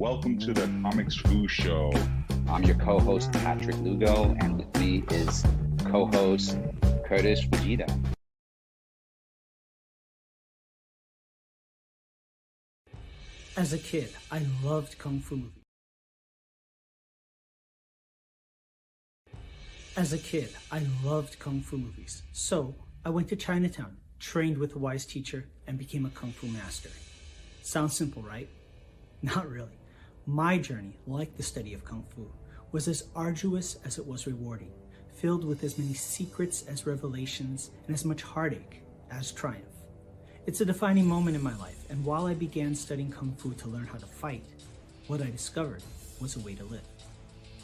Welcome to the Comics Fu Show. I'm your co-host, Patrick Lugo, and with me is co-host Kurtis Fujita. As a kid, I loved Kung Fu movies. So I went to Chinatown, trained with a wise teacher, and became a Kung Fu master. Sounds simple, right? Not really. My journey, like the study of Kung Fu, was as arduous as it was rewarding, filled with as many secrets as revelations and as much heartache as triumph. It's a defining moment in my life, and while I began studying Kung Fu to learn how to fight, what I discovered was a way to live.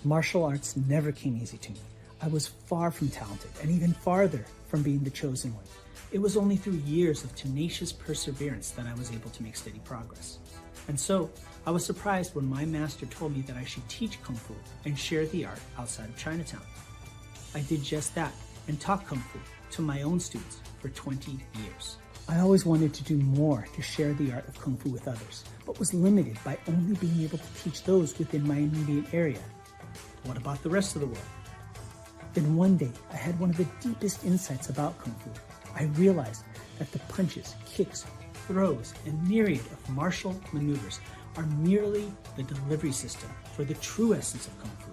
Martial arts never came easy to me. I was far from talented, and even farther from being the chosen one. It was only through years of tenacious perseverance that I was able to make steady progress. And so, I was surprised when my master told me that I should teach Kung Fu and share the art outside of Chinatown. I did just that and taught Kung Fu to my own students for 20 years. I always wanted to do more to share the art of Kung Fu with others, but was limited by only being able to teach those within my immediate area. What about the rest of the world? Then one day, I had one of the deepest insights about Kung Fu. I realized that the punches, kicks, throws, and myriad of martial maneuvers are merely the delivery system for the true essence of Kung Fu,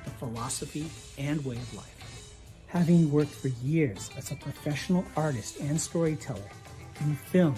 the philosophy and way of life. Having worked for years as a professional artist and storyteller in film,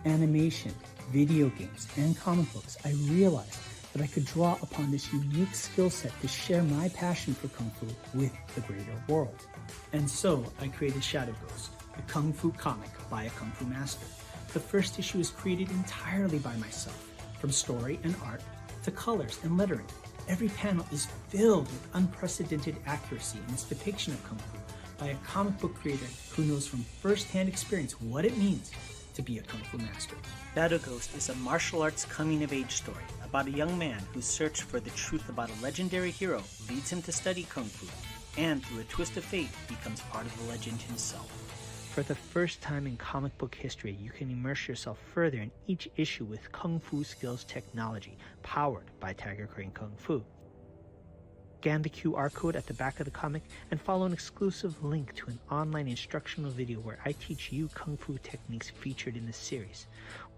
animation, video games, and comic books, I realized that I could draw upon this unique skill set to share my passion for Kung Fu with the greater world. And so I created Shadow Ghost, the Kung Fu comic by a Kung Fu master. The first issue is created entirely by myself, from story and art to colors and lettering. Every panel is filled with unprecedented accuracy in its depiction of Kung Fu by a comic book creator who knows from first-hand experience what it means to be a Kung Fu master. Shadow Ghost is a martial arts coming-of-age story about a young man whose search for the truth about a legendary hero leads him to study Kung Fu, and through a twist of fate becomes part of the legend himself. For the first time in comic book history, you can immerse yourself further in each issue with Kung Fu skills technology, powered by Tiger Crane Kung Fu. Scan the QR code at the back of the comic and follow an exclusive link to an online instructional video where I teach you Kung Fu techniques featured in this series.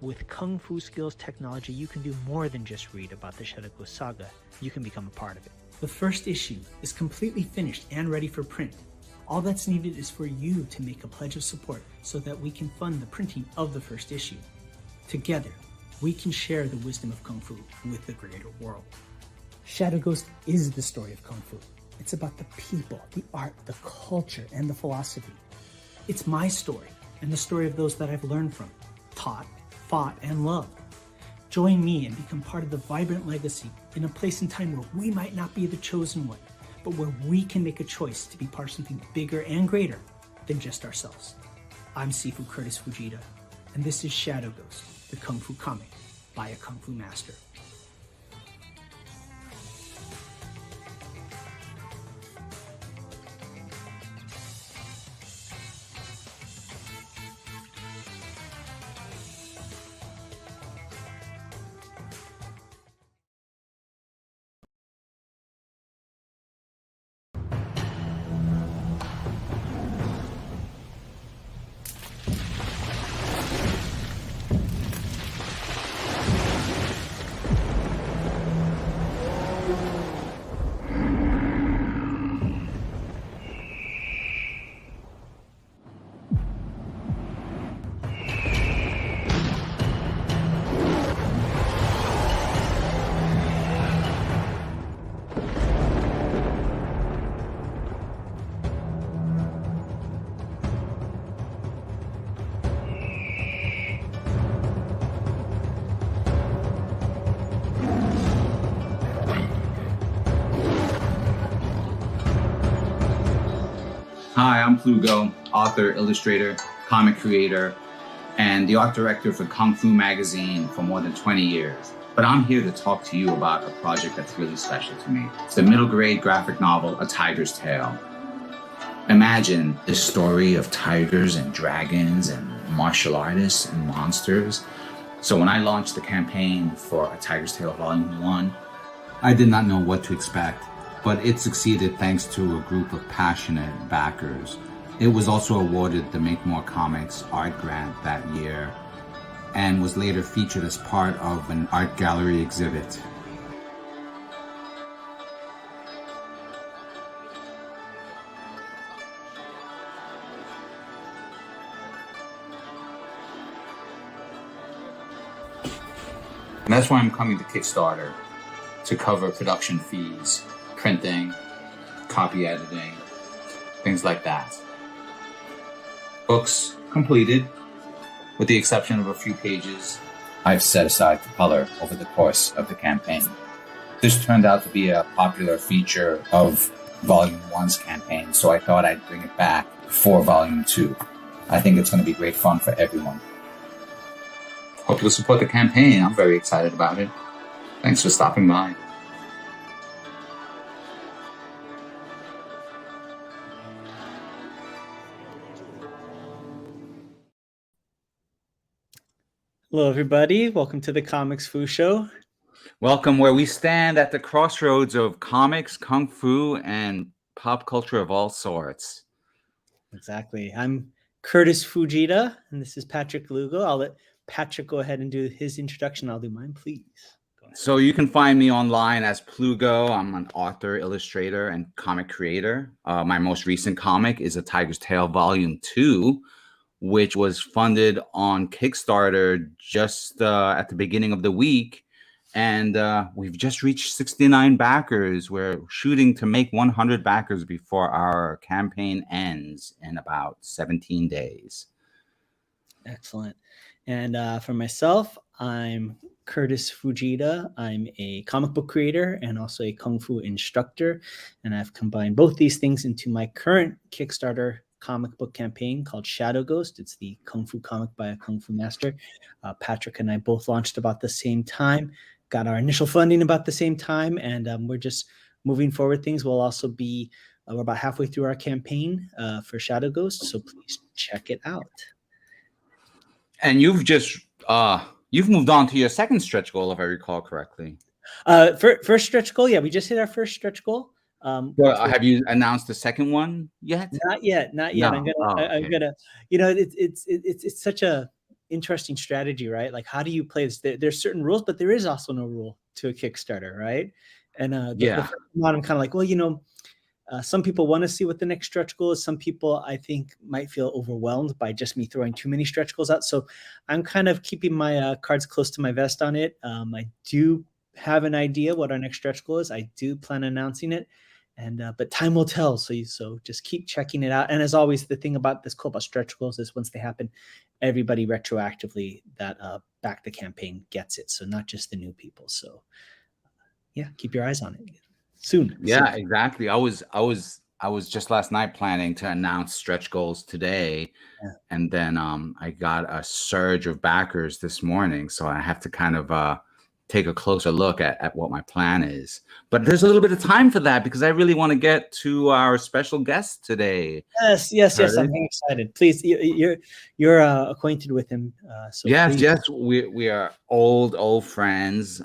With Kung Fu skills technology, you can do more than just read about the Shadow Ghost saga. You can become a part of it. The first issue is completely finished and ready for print. All that's needed is for you to make a pledge of support so that we can fund the printing of the first issue. Together, we can share the wisdom of Kung Fu with the greater world. Shadow Ghost is the story of Kung Fu. It's about the people, the art, the culture, and the philosophy. It's my story and the story of those that I've learned from, taught, fought, and loved. Join me and become part of the vibrant legacy in a place and time where we might not be the chosen one, but where we can make a choice to be part of something bigger and greater than just ourselves. I'm Sifu Kurtis Fujita, and this is Shadow Ghost, the Kung Fu comic by a Kung Fu master. Hi, I'm Plugo, author, illustrator, comic creator, and the art director for Kung Fu magazine for more than 20 years. But I'm here to talk to you about a project that's really special to me. It's the middle grade graphic novel, A Tiger's Tale. Imagine the story of tigers and dragons and martial artists and monsters So when I launched the campaign for A Tiger's Tale Volume 1, I did not know what to expect, but it succeeded thanks to a group of passionate backers. It was also awarded the Make More Comics art grant that year and was later featured as part of an art gallery exhibit. And that's why I'm coming to Kickstarter, to cover production fees, printing, copy editing, things like that. Books completed, with the exception of a few pages I've set aside for color over the course of the campaign. This turned out to be a popular feature of Volume 1's campaign, so I thought I'd bring it back for Volume 2. I think it's going to be great fun for everyone. Hope you'll support the campaign. I'm very excited about it. Thanks for stopping by. Hello, everybody. Welcome to the Comics Fu Show. Welcome, where we stand at the crossroads of comics, kung fu, and pop culture of all sorts. Exactly. I'm Kurtis Fujita, and this is Patrick Lugo. I'll let Patrick go ahead and do his introduction. I'll do mine, please. Go ahead. So you can find me online as Plugo. I'm an author, illustrator, and comic creator. My most recent comic is A Tiger's Tale Volume 2, which was funded on Kickstarter just at the beginning of the week. And we've just reached 69 backers. We're shooting to make 100 backers before our campaign ends in about 17 days. Excellent. And for myself, I'm Kurtis Fujita. I'm a comic book creator and also a Kung Fu instructor. And I've combined both these things into my current Kickstarter comic book campaign called Shadow Ghost. It's the Kung Fu comic by a Kung Fu master. Patrick and I both launched about the same time, got our initial funding about the same time, and we're just moving forward things. We'll also be, we're about halfway through our campaign for Shadow Ghost, so please check it out. And you've just you've moved on to your second stretch goal, if I recall correctly. First stretch goal, yeah, we just hit our first stretch goal. Well, have you announced the second one yet? Not yet. No. I'm gonna. You know, it's such a interesting strategy, right? Like, how do you play this? There's certain rules, but there is also no rule to a Kickstarter, right? And the first one, I'm kind of like, well, you know. Some people want to see what the next stretch goal is. Some people, I think, might feel overwhelmed by just me throwing too many stretch goals out. So I'm kind of keeping my cards close to my vest on it. I do have an idea what our next stretch goal is. I do plan on announcing it, and but time will tell. So just keep checking it out. And as always, the thing about this cool about stretch goals is once they happen, everybody retroactively that backed the campaign gets it. So not just the new people. So yeah, keep your eyes on it. Soon. Exactly. I was just last night planning to announce stretch goals today, and then I got a surge of backers this morning, so I have to kind of take a closer look at what my plan is. But there's a little bit of time for that because I really want to get to our special guest today. Yes. I'm excited. Please, you're acquainted with him. So yes, we are old friends.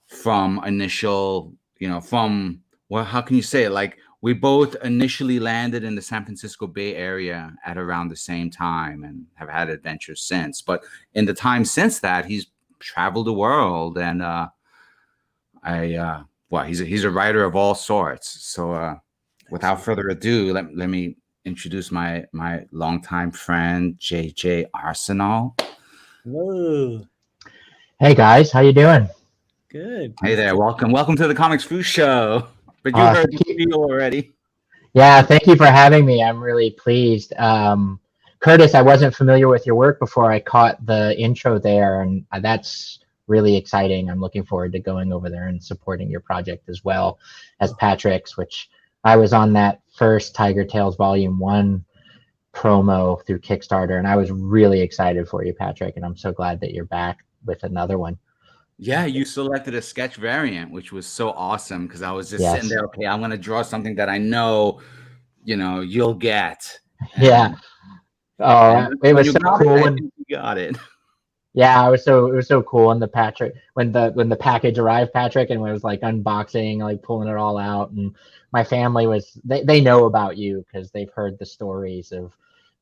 From initial, how can you say it? Like, we both initially landed in the San Francisco Bay Area at around the same time and have had adventures since. But in the time since that, he's traveled the world, and he's a writer of all sorts. So without further ado, let me introduce my longtime friend, JJ Arsenal. Hello. Hey guys, how you doing? Good. Hey there, welcome to the Comics Fu Show. But you heard the video already. Yeah, thank you for having me. I'm really pleased. Kurtis, I wasn't familiar with your work before I caught the intro there, and that's really exciting. I'm looking forward to going over there and supporting your project as well as Patrick's, which I was on that first Tiger Tales Volume 1 promo through Kickstarter, and I was really excited for you, Patrick, and I'm so glad that you're back with another one. Yeah, you selected a sketch variant, which was so awesome because I was just sitting there, okay, I'm going to draw something that I know, you'll get. And, it was so cool. You got it. Yeah, it was so cool. And the Patrick when the package arrived, Patrick, and it was like unboxing, like pulling it all out, and my family was they know about you because they've heard the stories of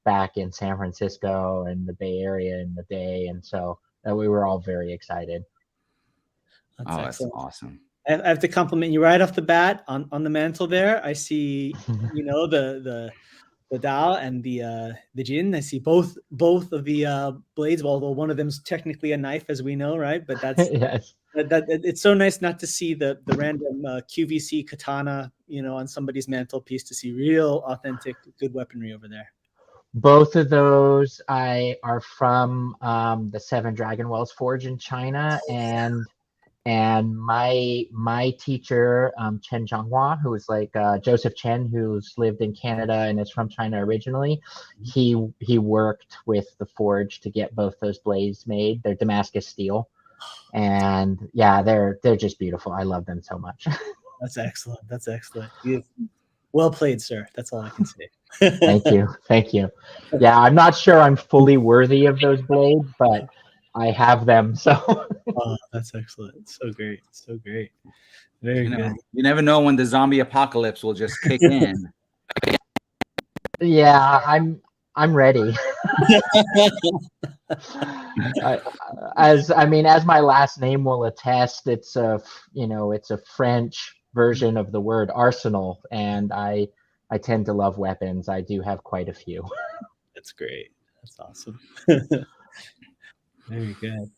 back in San Francisco and the Bay Area in the day, and so we were all very excited. That's Oh, that's excellent. awesome. I have to compliment you right off the bat on the mantle there. I see, the Dao and the Jin. I see both of the blades, although one of them's technically a knife, as we know, right? But Yes. that it's so nice not to see the random QVC katana, on somebody's mantelpiece, to see real, authentic, good weaponry over there. Both of those are from the Seven Dragon Wells Forge in China, and my teacher Chen Zhanghua, who is like Joseph Chen, who's lived in Canada and is from China originally. He worked with the forge to get both those blades made. They're Damascus steel, and yeah, they're just beautiful. I love them so much. That's excellent. That's excellent. Well played, sir. That's all I can say. Thank you. Yeah, I'm not sure I'm fully worthy of those blades, but I have them. So Oh, that's excellent. So great. So great. Very good. You never know when the zombie apocalypse will just kick in. yeah, I'm ready. As my last name will attest, it's a French version of the word arsenal, and I tend to love weapons. I do have quite a few. That's great. That's awesome. Very good.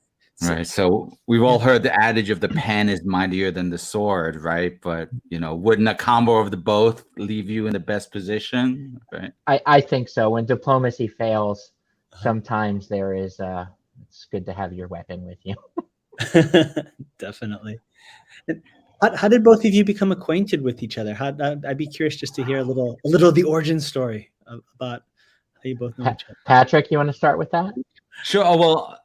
Right. So we've all heard the adage of the pen is mightier than the sword, right? But wouldn't a combo of the both leave you in the best position? Right. I think so. When diplomacy fails, sometimes there is it's good to have your weapon with you. Definitely. How did both of you become acquainted with each other? I'd be curious just to hear a little of the origin story about how you both know each other. Patrick, you want to start with that? Sure. Oh, well,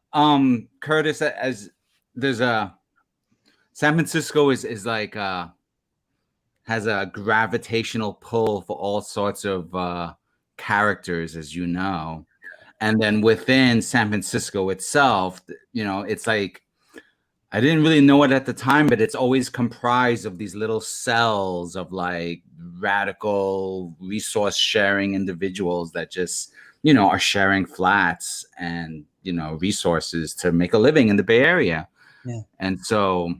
Curtis, as there's San Francisco is like has a gravitational pull for all sorts of characters, as you know. And then within San Francisco itself, it's like, I didn't really know it at the time, but it's always comprised of these little cells of like radical resource sharing individuals that just, are sharing flats and, resources to make a living in the Bay Area. Yeah. And so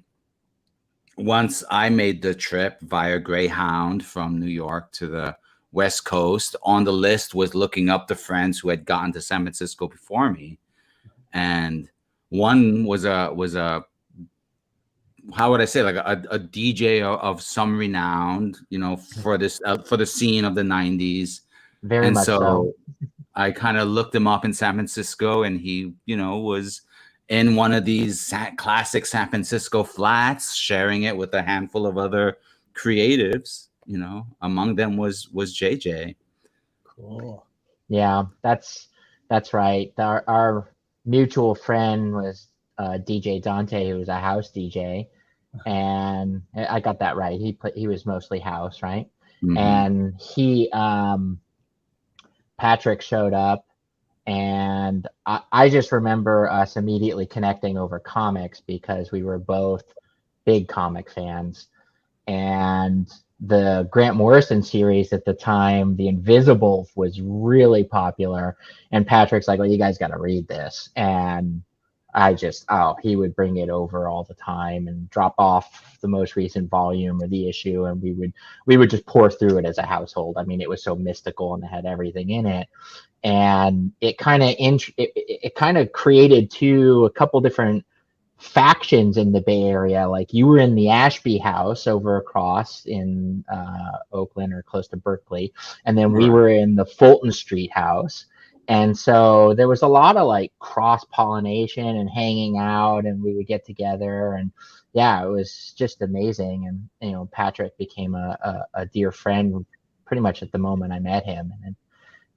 once I made the trip via Greyhound from New York to the West Coast, on the list was looking up the friends who had gotten to San Francisco before me. And one was a how would I say, like a DJ of some renown, for this for the scene of the 90s. Very much so. I kind of looked him up in San Francisco, and he, was in one of these classic San Francisco flats, sharing it with a handful of other creatives. Among them was JJ. Cool. Yeah, that's right. Our mutual friend was DJ Dante, who was a house DJ, and I got that right. He was mostly house, right? Mm-hmm. And Patrick showed up, and I just remember us immediately connecting over comics because we were both big comic fans. And the Grant Morrison series at the time, The Invisibles, was really popular. And Patrick's like, well, you guys got to read this. And he would bring it over all the time and drop off the most recent volume or the issue, and we would just pour through it as a household. I mean, it was so mystical and it had everything in it, and it kind of created a couple different factions in the Bay Area. Like, you were in the Ashby house over across in Oakland or close to Berkeley, and then we were in the Fulton Street house. And so there was a lot of like cross-pollination and hanging out, and we would get together, and yeah, it was just amazing. And Patrick became a dear friend pretty much at the moment I met him. And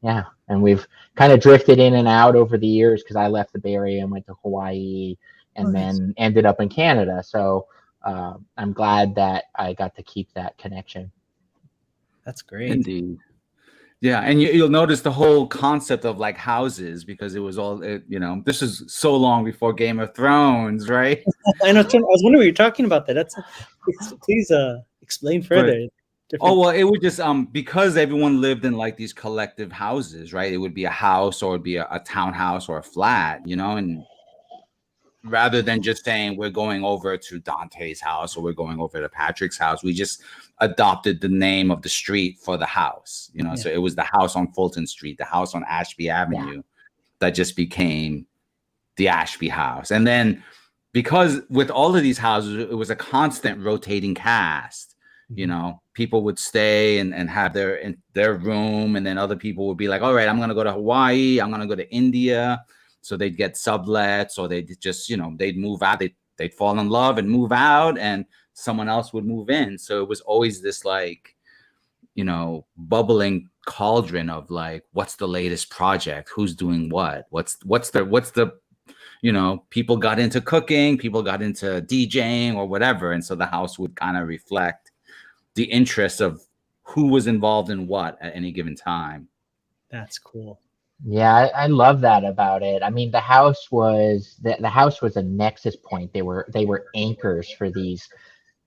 yeah, and we've kind of drifted in and out over the years because I left the Bay Area and went to Hawaii, and then ended up in Canada. So I'm glad that I got to keep that connection. That's great. Indeed. Yeah, and you'll notice the whole concept of like houses because it was all this is so long before Game of Thrones, right? I know. Tim, I was wondering what you're talking about. That's please explain But further. oh Different. well, it would just because everyone lived in like these collective houses, right? It would be a house or it'd be a townhouse or a flat, and rather than just saying we're going over to Dante's house or we're going over to Patrick's house, we just adopted the name of the street for the house, Yeah. So it was the house on Fulton Street, the house on Ashby Avenue that just became the Ashby house. And then because with all of these houses, it was a constant rotating cast, people would stay and have their room. And then other people would be like, all right, I'm going to go to Hawaii. I'm going to go to India. So they'd get sublets or they'd just, they'd move out. They'd fall in love and move out and someone else would move in. So it was always this like, bubbling cauldron of like, what's the latest project? Who's doing what? What's the people got into cooking, people got into DJing or whatever. And so the house would kind of reflect the interests of who was involved in what at any given time. That's cool. Yeah, I love that about it. I mean, the house was a nexus point. They were anchors for these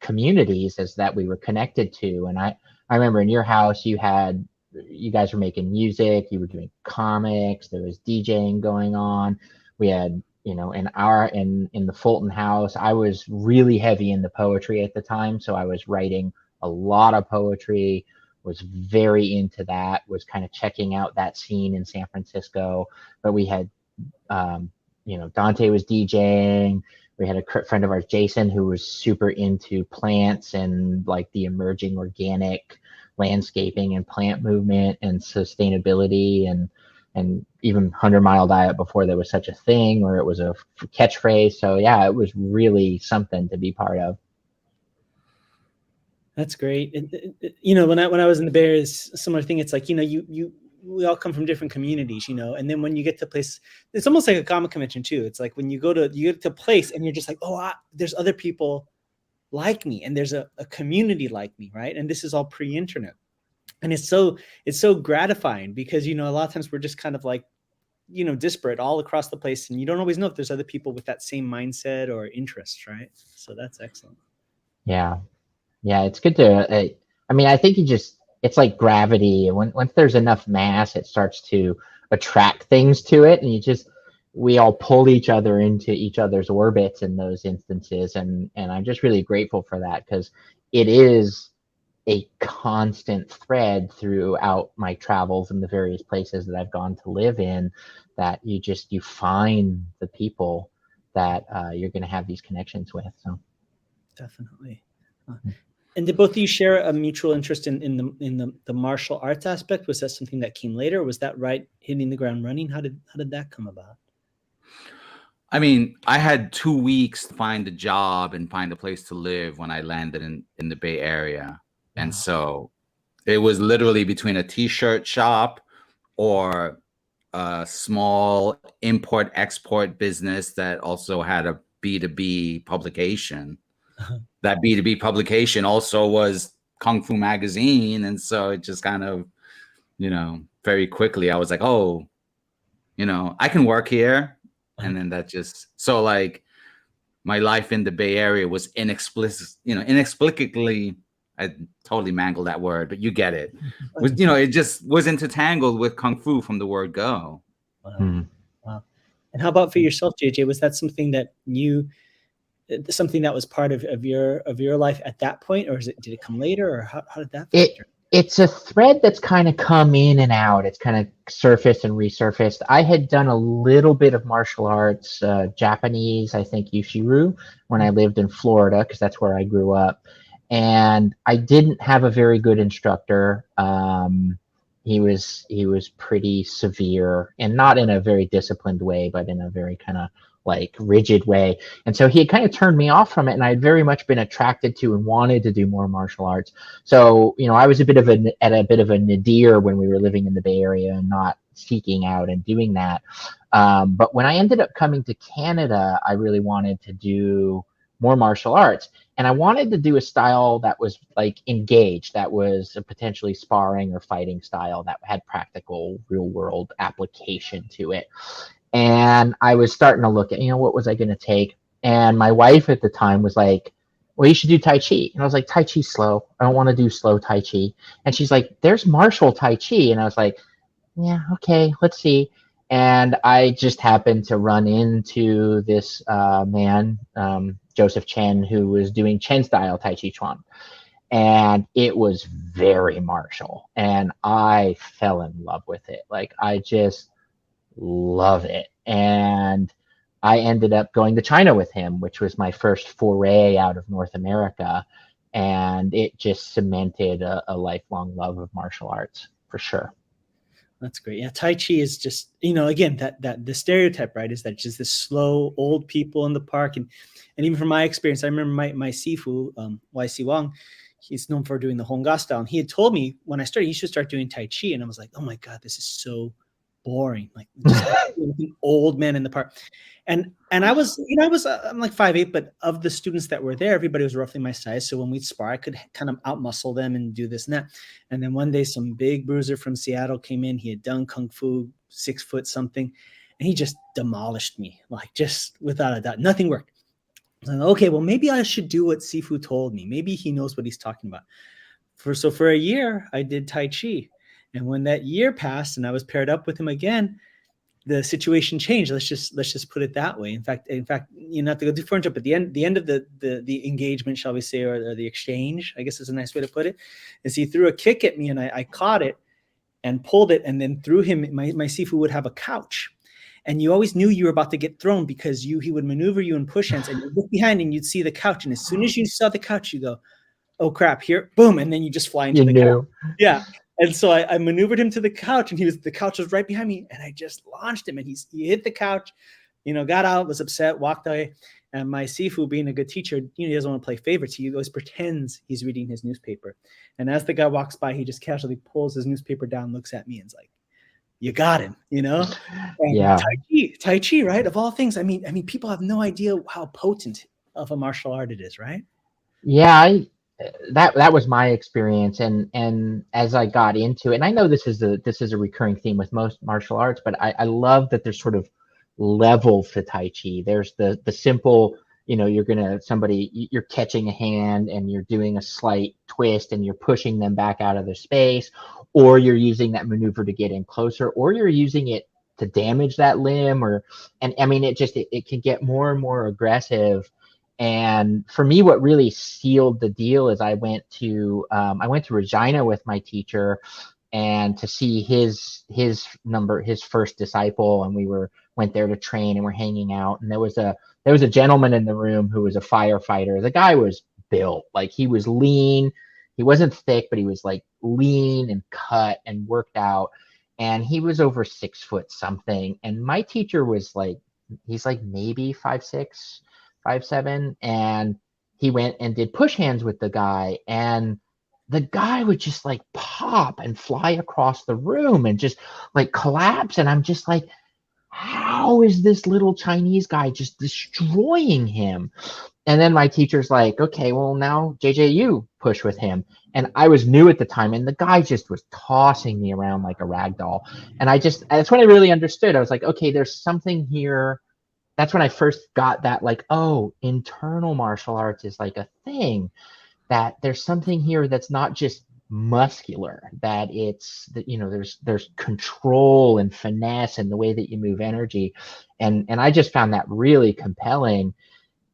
communities as that we were connected to. And I remember in your house you guys were making music, you were doing comics, there was DJing going on. We had, in the Fulton house, I was really heavy into poetry at the time, so I was writing a lot of poetry. Was very into that, was kind of checking out that scene in San Francisco. But we had, Dante was DJing. We had a friend of ours, Jason, who was super into plants and like the emerging organic landscaping and plant movement and sustainability and even 100-mile diet before there was such a thing or it was a catchphrase. So yeah, it was really something to be part of. That's great. When I was in the Bay Area, similar thing. It's like, we all come from different communities, and then when you get to a place, it's almost like a comic convention too. It's like when you get to a place and you're just like, there's other people like me and there's a community like me, right? And this is all pre-internet. And it's so gratifying because, a lot of times we're just kind of like, disparate all across the place. And you don't always know if there's other people with that same mindset or interests, right? So that's excellent. Yeah. Yeah, it's good to, I think it's like gravity. Once there's enough mass, it starts to attract things to it. And we all pull each other into each other's orbits in those instances. And I'm just really grateful for that because it is a constant thread throughout my travels in the various places that I've gone to live in that you find the people that you're going to have these connections with. So definitely. And did both of you share a mutual interest in the martial arts aspect? Was that something that came later? Or was that right hitting the ground running? How did that come about? I mean, I had 2 weeks to find a job and find a place to live when I landed in the Bay Area. Wow. And so it was literally between a t-shirt shop or a small import-export business that also had a B2B publication. That B2B publication also was Kung Fu Magazine. And so it just kind of, very quickly I was like, I can work here. And then so like my life in the Bay Area was inexplicably, I totally mangled that word, but you get it. It just was intertangled with Kung Fu from the word go. Wow. Wow. And how about for yourself, JJ? Was that something that was part of your life at that point, or did it come later, or how did that factor? It's a thread that's kind of come in and out. It's kind of surfaced and resurfaced. I had done a little bit of martial arts, Japanese, I think Yushiru, when I lived in Florida, because that's where I grew up. And I didn't have a very good instructor. He was pretty severe, and not in a very disciplined way, but in a very kind of like rigid way. And so he had kind of turned me off from it, and I'd very much been attracted to and wanted to do more martial arts. So, I was at a bit of a nadir when we were living in the Bay Area and not seeking out and doing that. But when I ended up coming to Canada, I really wanted to do more martial arts. And I wanted to do a style that was like engaged, that was a potentially sparring or fighting style that had practical real world application to it. And I was starting to look at, what was I going to take? And my wife at the time was like, well, you should do Tai Chi. And I was like, Tai Chi's slow. I don't want to do slow Tai Chi. And she's like, there's martial Tai Chi. And I was like, yeah, okay, let's see. And I just happened to run into this man, Joseph Chen, who was doing Chen style Tai Chi Chuan. And it was very martial. And I fell in love with it. Like, I just love it. And I ended up going to China with him, which was my first foray out of North America. And it just cemented a lifelong love of martial arts, for sure. That's great. Yeah, Tai Chi is just, again, that the stereotype, right, is that just this slow old people in the park. And even from my experience, I remember my Sifu, YC Wang, he's known for doing the Hung Gar style. And he had told me when I started, he should start doing Tai Chi. And I was like, oh my God, this is so boring. Like, just an old man in the park. And I was, I'm like 5'8", but of the students that were there, everybody was roughly my size. So when we'd spar, I could kind of outmuscle them and do this and that. And then one day, some big bruiser from Seattle came in. He had done Kung Fu, 6 foot something, and he just demolished me, like, just without a doubt. Nothing worked. I was like, okay, well, maybe I should do what Sifu told me. Maybe he knows what he's talking about. For a year, I did Tai Chi. And when that year passed and I was paired up with him again, the situation changed. Let's just put it that way. In fact, not to go too far into it, but the end of the engagement, shall we say, or the exchange, I guess is a nice way to put it, is he threw a kick at me and I caught it and pulled it and then threw him. My Sifu would have a couch, and you always knew you were about to get thrown because he would maneuver you in push hands, and you look behind and you'd see the couch, and as soon as you saw the couch, you go, oh crap, here, boom, and then you just fly into the couch. Yeah. And so I maneuvered him to the couch, and the couch was right behind me, and I just launched him, and he hit the couch, got out, was upset, walked away. And my Sifu, being a good teacher, he doesn't want to play favorites. He always pretends he's reading his newspaper. And as the guy walks by, he just casually pulls his newspaper down, looks at me, and is like, "You got him," And yeah. Tai Chi, right? Of all things, I mean, people have no idea how potent of a martial art it is, right? Yeah, that was my experience, and as I got into it, and I know this is a recurring theme with most martial arts, but I love that there's sort of levels to Tai Chi. There's the simple, you're catching a hand and you're doing a slight twist and you're pushing them back out of their space, or you're using that maneuver to get in closer, or you're using it to damage that limb, and I mean, it can get more and more aggressive. And for me, what really sealed the deal is I went to Regina with my teacher, and to see his first disciple, and we went there to train, and we're hanging out. And there was a gentleman in the room who was a firefighter. The guy was built, like, he was lean. He wasn't thick, but he was like lean and cut and worked out. And he was over 6 foot something. And my teacher was like, he's like maybe 5'6", 5'7", and he went and did push hands with the guy, and the guy would just like pop and fly across the room and just like collapse. And I'm just like, how is this little Chinese guy just destroying him? And then my teacher's like, okay, well, now JJ, you push with him. And I was new at the time, and the guy just was tossing me around like a rag doll. And that's when I really understood. I was like, okay, there's something here. That's when I first got that, like, oh, internal martial arts is like a thing, that there's something here that's not just muscular, that it's that, there's control and finesse in the way that you move energy. And I just found that really compelling.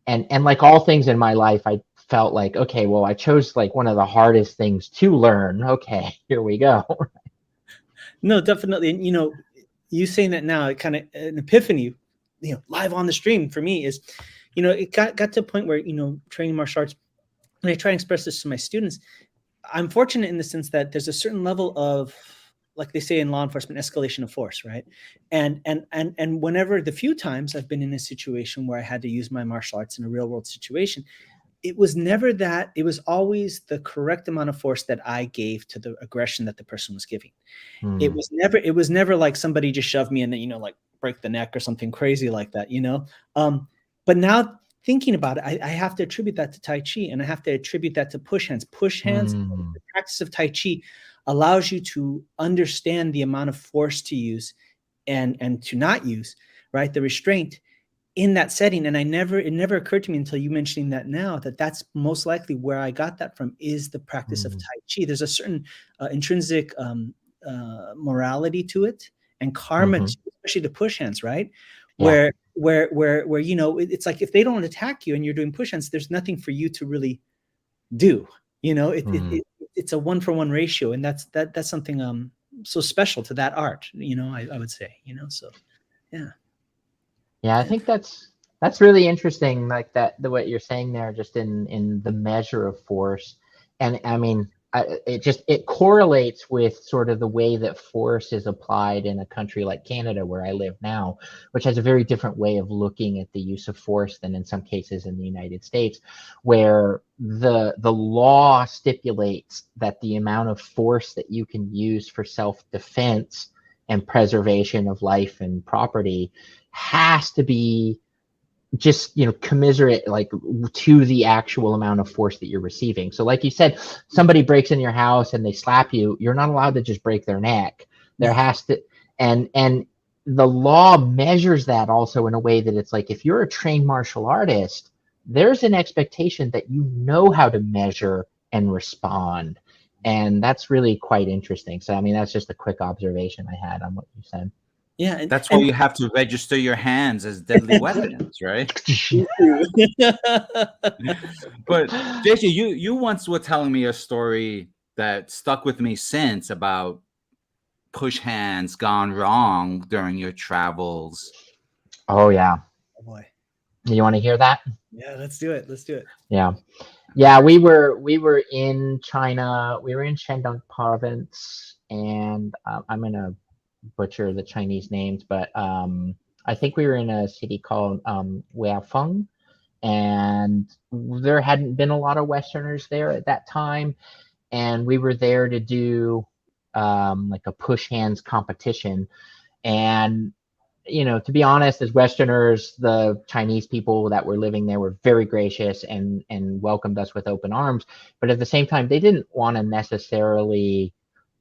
And like all things in my life, I felt like, okay, well, I chose like one of the hardest things to learn. Okay, here we go. No, definitely. And, you saying that now, it kind of an epiphany, live on the stream for me is, it got to a point where, training martial arts, and I try and express this to my students. I'm fortunate in the sense that there's a certain level of, like they say in law enforcement, escalation of force, right? And whenever the few times I've been in a situation where I had to use my martial arts in a real world situation, it was never that. It was always the correct amount of force that I gave to the aggression that the person was giving. It was never like somebody just shoved me and then, like break the neck or something crazy like that, But now thinking about it, I have to attribute that to Tai Chi, and I have to attribute that to push hands. Push hands, the practice of Tai Chi allows you to understand the amount of force to use and to not use, right? The restraint in that setting. And it never occurred to me until you mentioning that now, that that's most likely where I got that from, is the practice of Tai Chi. There's a certain intrinsic morality to it, and karma, especially the push hands, right? Where you know, it's like if they don't attack you and you're doing push hands, there's nothing for you to really do. You know, it's a 1-for-1 ratio, and that's something so special to that art. You know, I would say. You know, so yeah. Yeah, I think that's really interesting, like that, what you're saying there, just in the measure of force. And I mean, it correlates with sort of the way that force is applied in a country like Canada, where I live now, which has a very different way of looking at the use of force than in some cases in the United States, where the law stipulates that the amount of force that you can use for self-defense and preservation of life and property has to be just, you know, commiserate, like, to the actual amount of force that you're receiving. So like you said, somebody breaks in your house and they slap you, you're not allowed to just break their neck. There has to, and the law measures that also in a way that it's like, if you're a trained martial artist, there's an expectation that you know how to measure and respond. And that's really quite interesting. So I mean, that's just a quick observation I had on what you said. Yeah, that's why you have to register your hands as deadly weapons, right? But JJ, you once were telling me a story that stuck with me since, about push hands gone wrong during your travels. Oh yeah. Oh boy. You want to hear that? Yeah, let's do it. Let's do it. Yeah, we were in China. We were in Shandong province, and I'm gonna butcher the Chinese names, but I think we were in a city called Weifeng, and there hadn't been a lot of Westerners there at that time, and we were there to do like a push hands competition. And you know, to be honest, as Westerners, the Chinese people that were living there were very gracious and welcomed us with open arms, but at the same time, they didn't want to necessarily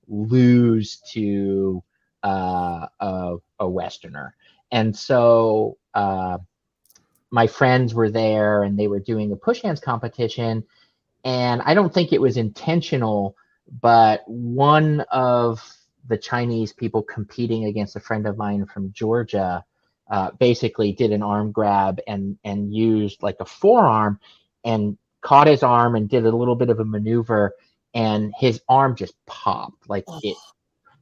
lose to a Westerner. And so my friends were there, and they were doing a push hands competition, and I don't think it was intentional, but one of the Chinese people competing against a friend of mine from Georgia basically did an arm grab and used like a forearm and caught his arm and did a little bit of a maneuver, and his arm just popped. Like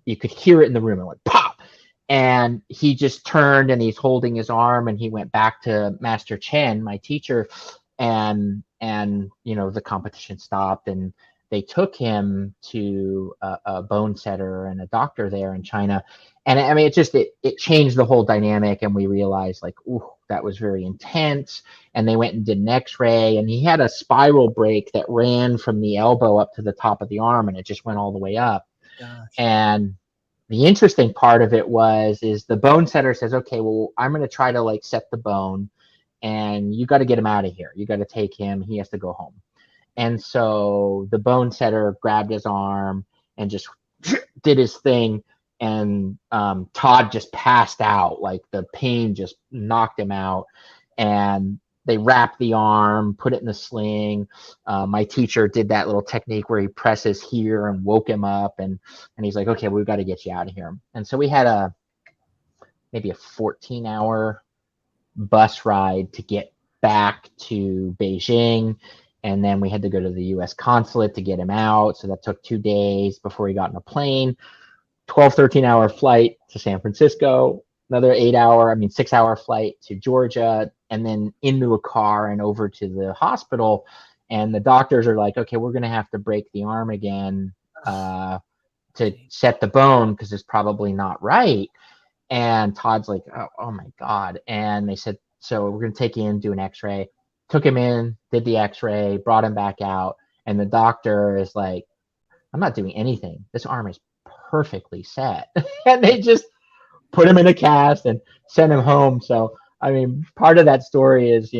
you could hear it in the room. It went pop. And he just turned, and he's holding his arm, and he went back to Master Chen, my teacher, and you know, the competition stopped, and they took him to a bone setter and a doctor there in China. And I mean, it changed the whole dynamic, and we realized, like, ooh, that was very intense. And they went and did an x-ray, and he had a spiral break that ran from the elbow up to the top of the arm, and it just went all the way up. Gosh. And the interesting part of it is the bone setter says, okay, well, I'm going to try to like set the bone, and you got to get him out of here. You got to take him. He has to go home. And so the bone setter grabbed his arm and just did his thing. And Todd just passed out. Like, the pain just knocked him out. And they wrapped the arm, put it in the sling. My teacher did that little technique where he presses here and woke him up. And he's like, okay, we've got to get you out of here. And so we had maybe a 14-hour bus ride to get back to Beijing. And then we had to go to the US consulate to get him out. So that took 2 days before he got in a plane. 13-hour flight to San Francisco, another 6-hour flight to Georgia, and then into a car and over to the hospital. And the doctors are like, okay, we're going to have to break the arm again to set the bone, because it's probably not right. And Todd's like, oh my God. And they said, so we're going to take you in, do an x-ray. Took him in, did the x-ray, brought him back out. And the doctor is like, I'm not doing anything. This arm is perfectly set. And they just put him in a cast and sent him home. So I mean, part of that story is,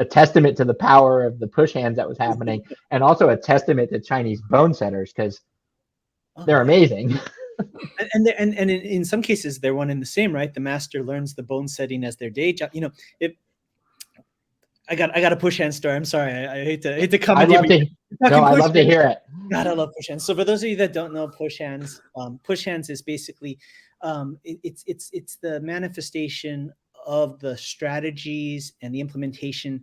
a testament to the power of the push hands that was happening, and also a testament to Chinese bone setters, because they're amazing. And in some cases they're one and the same, right? The master learns the bone setting as their day job. I got a push hand story. I'm sorry, I hate to comment. I'd love to hear it. God, I love push hands. So for those of you that don't know push hands is basically it's the manifestation of the strategies and the implementation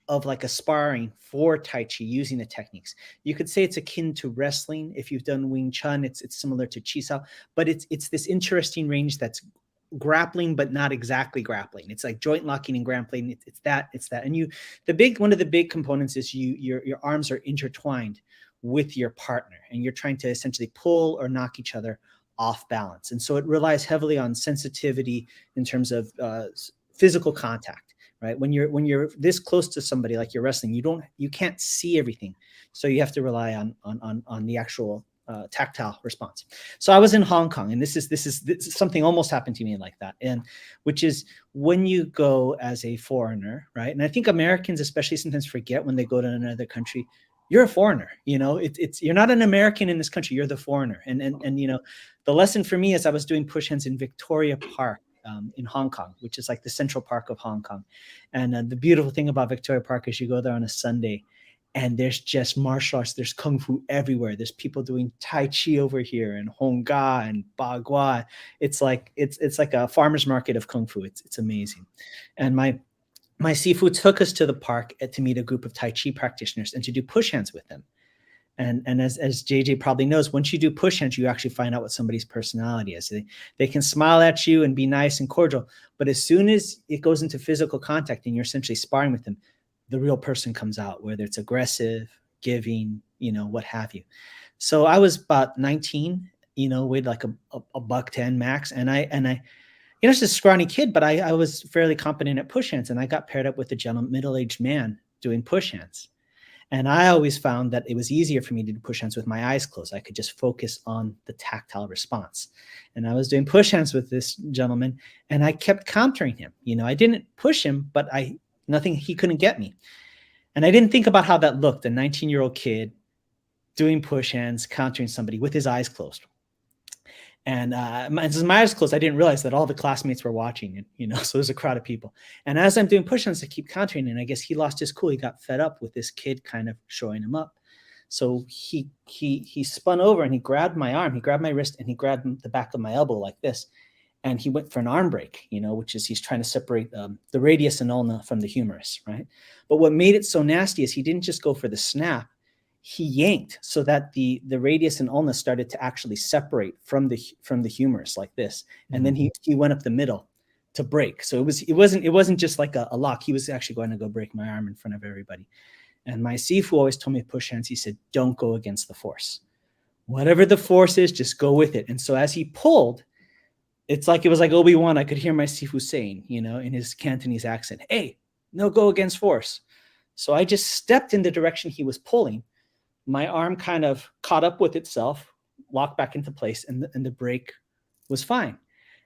of like a sparring for Tai Chi using the techniques. You could say it's akin to wrestling. If you've done Wing Chun, it's similar to Chi Sao, but it's this interesting range that's grappling, but not exactly grappling. It's like joint locking and grappling. It's that. And one of the big components is your arms are intertwined with your partner, and you're trying to essentially pull or knock each other off balance. And so it relies heavily on sensitivity in terms of physical contact. Right? When you're this close to somebody, like you're wrestling, you can't see everything, so you have to rely on the actual tactile response. So I was in Hong Kong, and this is something almost happened to me like that, and which is when you go as a foreigner, right? And I think Americans especially sometimes forget when they go to another country, you're a foreigner. It's you're not an American in this country, you're the foreigner. And the lesson for me is I was doing push hands in Victoria Park. In Hong Kong, which is like the central park of Hong Kong. And the beautiful thing about Victoria Park is you go there on a Sunday and there's just martial arts, there's Kung Fu everywhere. There's people doing Tai Chi over here and Hung Gar and Bagua. It's like a farmer's market of Kung Fu. It's amazing. And my Sifu took us to the park to meet a group of Tai Chi practitioners and to do push hands with them. And as JJ probably knows, once you do push hands, you actually find out what somebody's personality is. They can smile at you and be nice and cordial, but as soon as it goes into physical contact and you're essentially sparring with them, the real person comes out, whether it's aggressive, giving, what have you. So I was about 19, weighed like a buck 10 max, and I just a scrawny kid, but I was fairly competent at push hands, and I got paired up with a gentleman, middle-aged man doing push hands. And I always found that it was easier for me to do push hands with my eyes closed. I could just focus on the tactile response. And I was doing push hands with this gentleman, and I kept countering him. I didn't push him, but he couldn't get me. And I didn't think about how that looked, a 19-year-old kid doing push hands, countering somebody with his eyes closed. And as my eyes closed, I didn't realize that all the classmates were watching it, so there's a crowd of people. And as I'm doing push-ons, I keep countering, and I guess he lost his cool. He got fed up with this kid kind of showing him up. So he spun over and he grabbed my arm, he grabbed my wrist, and he grabbed the back of my elbow like this. And he went for an arm break, which is he's trying to separate the radius and ulna from the humerus, right? But what made it so nasty is he didn't just go for the snap. He yanked so that the radius and ulna started to actually separate from the humerus like this, and then he went up the middle to break. So it wasn't just like a lock. He was actually going to go break my arm in front of everybody. And my Sifu always told me to push hands. He said, "Don't go against the force. Whatever the force is, just go with it." And so as he pulled, it was like Obi-Wan. I could hear my Sifu saying, in his Cantonese accent, "Hey, no go against force." So I just stepped in the direction he was pulling. My arm kind of caught up with itself, locked back into place, and the break was fine.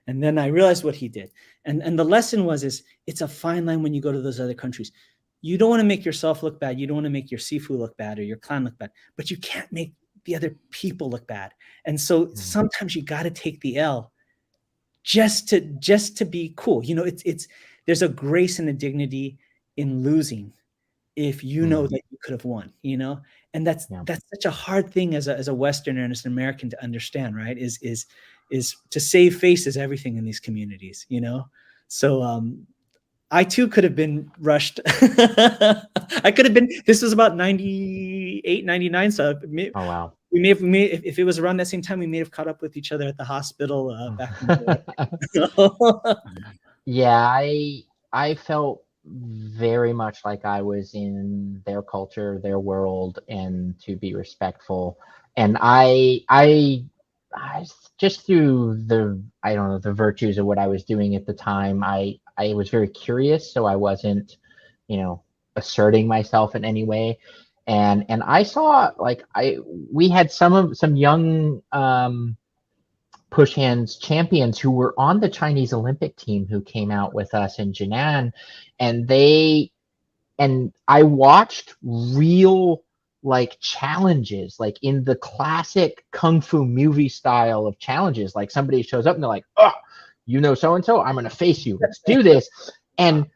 And then I realized what he did. And the lesson is it's a fine line when you go to those other countries. You don't want to make yourself look bad. You don't want to make your Sifu look bad or your clan look bad, but you can't make the other people look bad. And so sometimes you got to take the L just to be cool. There's a grace and a dignity in losing if you know that you could have won, and that's such a hard thing as a Westerner and as an American to understand, right? Is to save face is everything in these communities, So I too could have been rushed. I could have been. This was about 98, 99. So oh wow, we may have if it was around that same time, we may have caught up with each other at the hospital back in the day. Yeah, I felt very much like I was in their culture, their world, and to be respectful. And I just through the virtues of what I was doing at the time, I was very curious, so I wasn't, asserting myself in any way. And I saw we had some young push hands champions who were on the Chinese Olympic team who came out with us in Jinan, and I watched real like challenges, like in the classic kung fu movie style of challenges. Like somebody shows up and they're like, "Oh, you know so and so, I'm gonna face you. Let's do this." And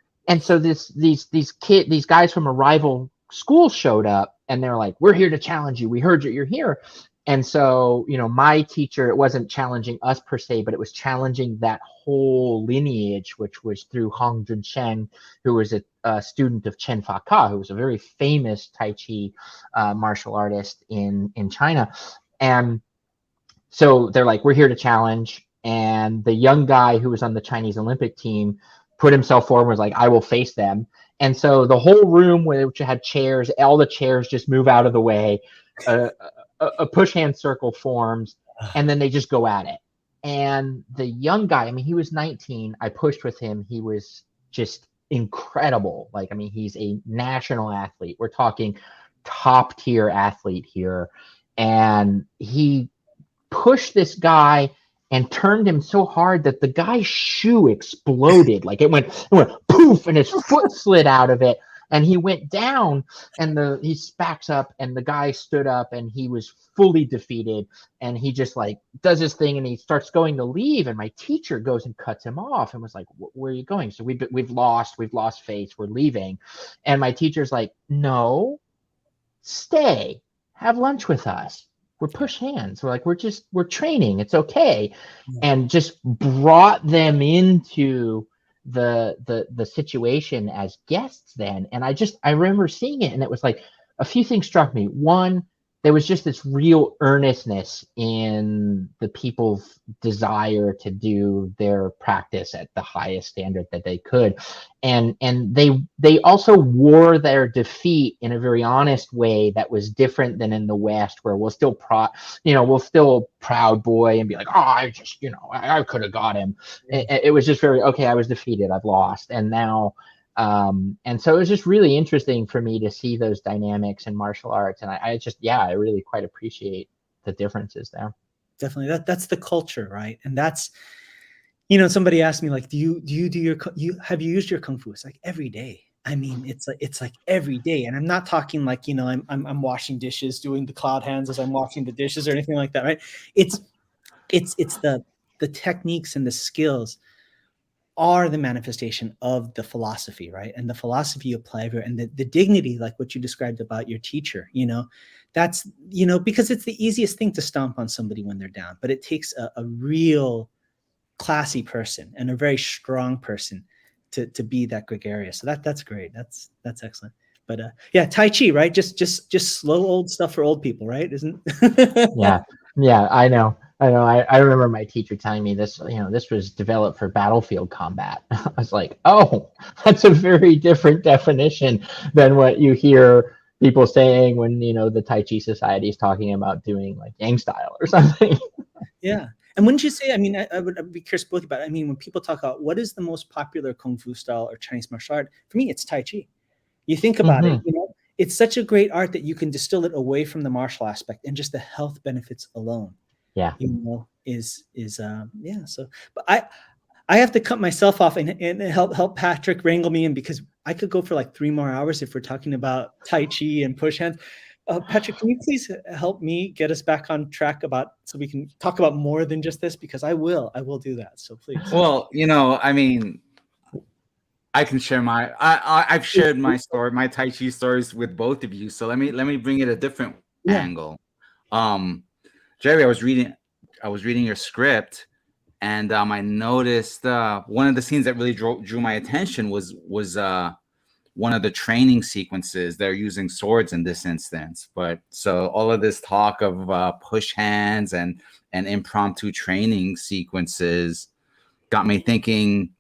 so these guys from a rival school showed up and they're like, "We're here to challenge you. We heard you're here." And so, you know, my teacher, it wasn't challenging us per se, but it was challenging that whole lineage, which was through Hong Junsheng, who was a student of Chen Fa-ka, who was a very famous Tai Chi martial artist in China. And so they're like, "We're here to challenge." And the young guy who was on the Chinese Olympic team put himself forward and was like, "I will face them." And so the whole room, which had chairs, all the chairs just move out of the way. A push hand circle forms, and then they just go at it. And the young guy, I mean, he was 19. I pushed with him. He was just incredible. Like, I mean, he's a national athlete. We're talking top tier athlete here. And he pushed this guy and turned him so hard that the guy's shoe exploded. Like it went poof, and his foot slid out of it. And he went down, and he backs up, and the guy stood up, and he was fully defeated. And he just like does his thing, and he starts going to leave. And my teacher goes and cuts him off, and was like, "Where are you going?" So we've lost face. We're leaving. And my teacher's like, "No, stay, have lunch with us. We're push hands. We're like, we're training. It's okay." And just brought them into the situation as guests then. And I remember seeing it, and it was like a few things struck me. One, there was just this real earnestness in the people's desire to do their practice at the highest standard that they could. And they also wore their defeat in a very honest way that was different than in the West, where we'll still proud boy and be like, "Oh, I could have got him." It was just very, okay, I was defeated, I've lost. And now and so it was just really interesting for me to see those dynamics in martial arts. And I really quite appreciate the differences there. Definitely. That's the culture, right? And that's, somebody asked me, like, have you used your Kung Fu? It's like every day. I mean, it's like every day. And I'm not talking like, I'm washing dishes, doing the cloud hands as I'm washing the dishes or anything like that, right? It's the techniques and the skills are the manifestation of the philosophy, right? And the philosophy you apply everywhere, and the dignity, like what you described about your teacher, that's, because it's the easiest thing to stomp on somebody when they're down, but it takes a real classy person and a very strong person to be that gregarious. So that's great. That's excellent. But yeah, Tai Chi, right? Just slow old stuff for old people, right? Isn't Yeah, I know. I remember my teacher telling me this, this was developed for battlefield combat. I was like, oh, that's a very different definition than what you hear people saying when, the Tai Chi Society is talking about doing like Yang style or something. Yeah. And wouldn't you say, I mean, I'd be curious both about it. I mean, when people talk about what is the most popular Kung Fu style or Chinese martial art, for me, it's Tai Chi. You think about it, it's such a great art that you can distill it away from the martial aspect, and just the health benefits alone. Yeah. So, but I have to cut myself off and help Patrick wrangle me in, because I could go for like 3 more hours if we're talking about Tai Chi and push hands. Patrick, can you please help me get us back on track so we can talk about more than just this? Because I will do that. So please. Well, I mean, I can share I've shared my story, my Tai Chi stories with both of you. So let me bring it a different angle. Jerry, I was reading your script, and I noticed one of the scenes that really drew my attention was one of the training sequences. They're using swords in this instance, but so all of this talk of push hands and impromptu training sequences got me thinking,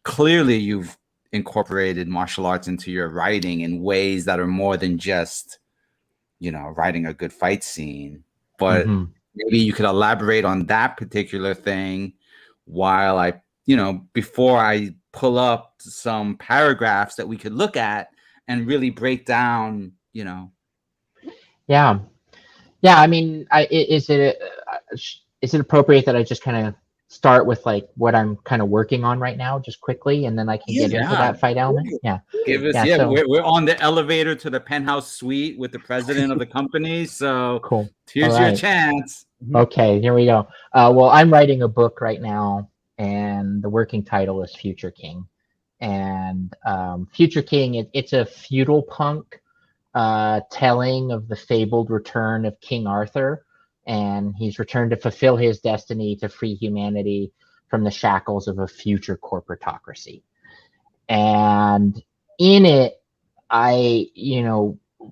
clearly you've incorporated martial arts into your writing in ways that are more than just, writing a good fight scene. But maybe you could elaborate on that particular thing while I, before I pull up some paragraphs that we could look at and really break down, Yeah. I mean, is it appropriate that I just kind of start with like what I'm kind of working on right now, just quickly, and then I can get into that fight element? Yeah. Give us, Yeah, so- we're on the elevator to the penthouse suite with the president of the company. So Cool. here's All your right. chance. Okay, here we go. Well, I'm writing a book right now, and the working title is Future King. And Future King, it's a feudal punk telling of the fabled return of King Arthur, and he's returned to fulfill his destiny to free humanity from the shackles of a future corporatocracy. And in it,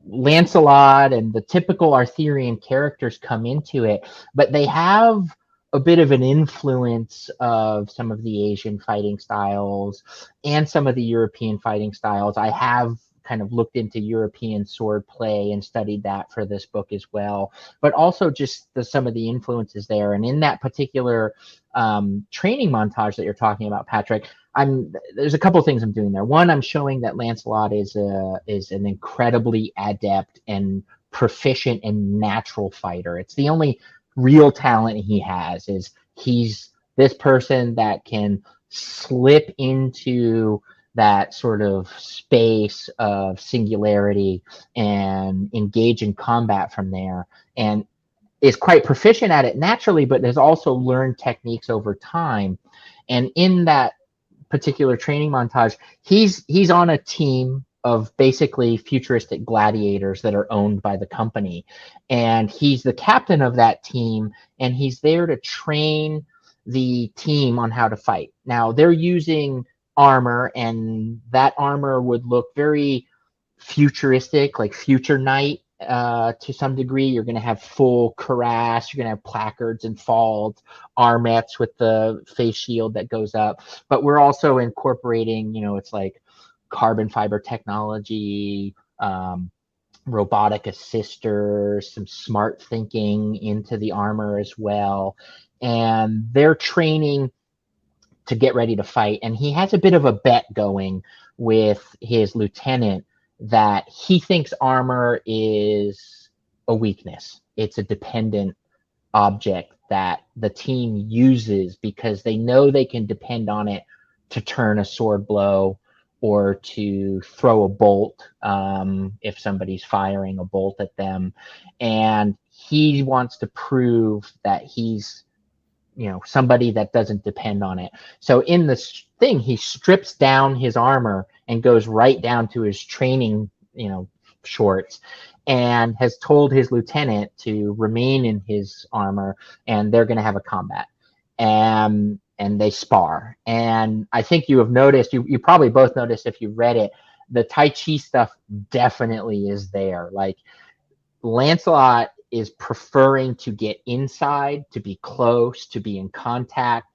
Lancelot and the typical Arthurian characters come into it, but they have a bit of an influence of some of the Asian fighting styles and some of the European fighting styles. I have kind of looked into European sword play and studied that for this book as well, but also just some of the influences there. And in that particular training montage that you're talking about, Patrick, there's a couple of things I'm doing there. One, I'm showing that Lancelot is an incredibly adept and proficient and natural fighter. It's the only real talent he has, is he's this person that can slip into that sort of space of singularity and engage in combat from there, and is quite proficient at it naturally, but has also learned techniques over time. And in that particular training montage, he's on a team of basically futuristic gladiators that are owned by the company, and he's the captain of that team, and he's there to train the team on how to fight. Now they're using armor, and that armor would look very futuristic, like Future Knight to some degree. You're going to have full cuirass, you're going to have placards and falds, armets with the face shield that goes up, but we're also incorporating, it's like carbon fiber technology, robotic assisters, some smart thinking into the armor as well. And they're training to get ready to fight. And he has a bit of a bet going with his lieutenant that he thinks armor is a weakness. It's a dependent object that the team uses because they know they can depend on it to turn a sword blow or to throw a bolt if somebody's firing a bolt at them. And he wants to prove that he's somebody that doesn't depend on it. So in this thing, he strips down his armor and goes right down to his training, shorts, and has told his lieutenant to remain in his armor, and they're going to have a combat. And they spar. And I think you have noticed, you probably both noticed if you read it, the Tai Chi stuff definitely is there. Like Lancelot is preferring to get inside, to be close, to be in contact.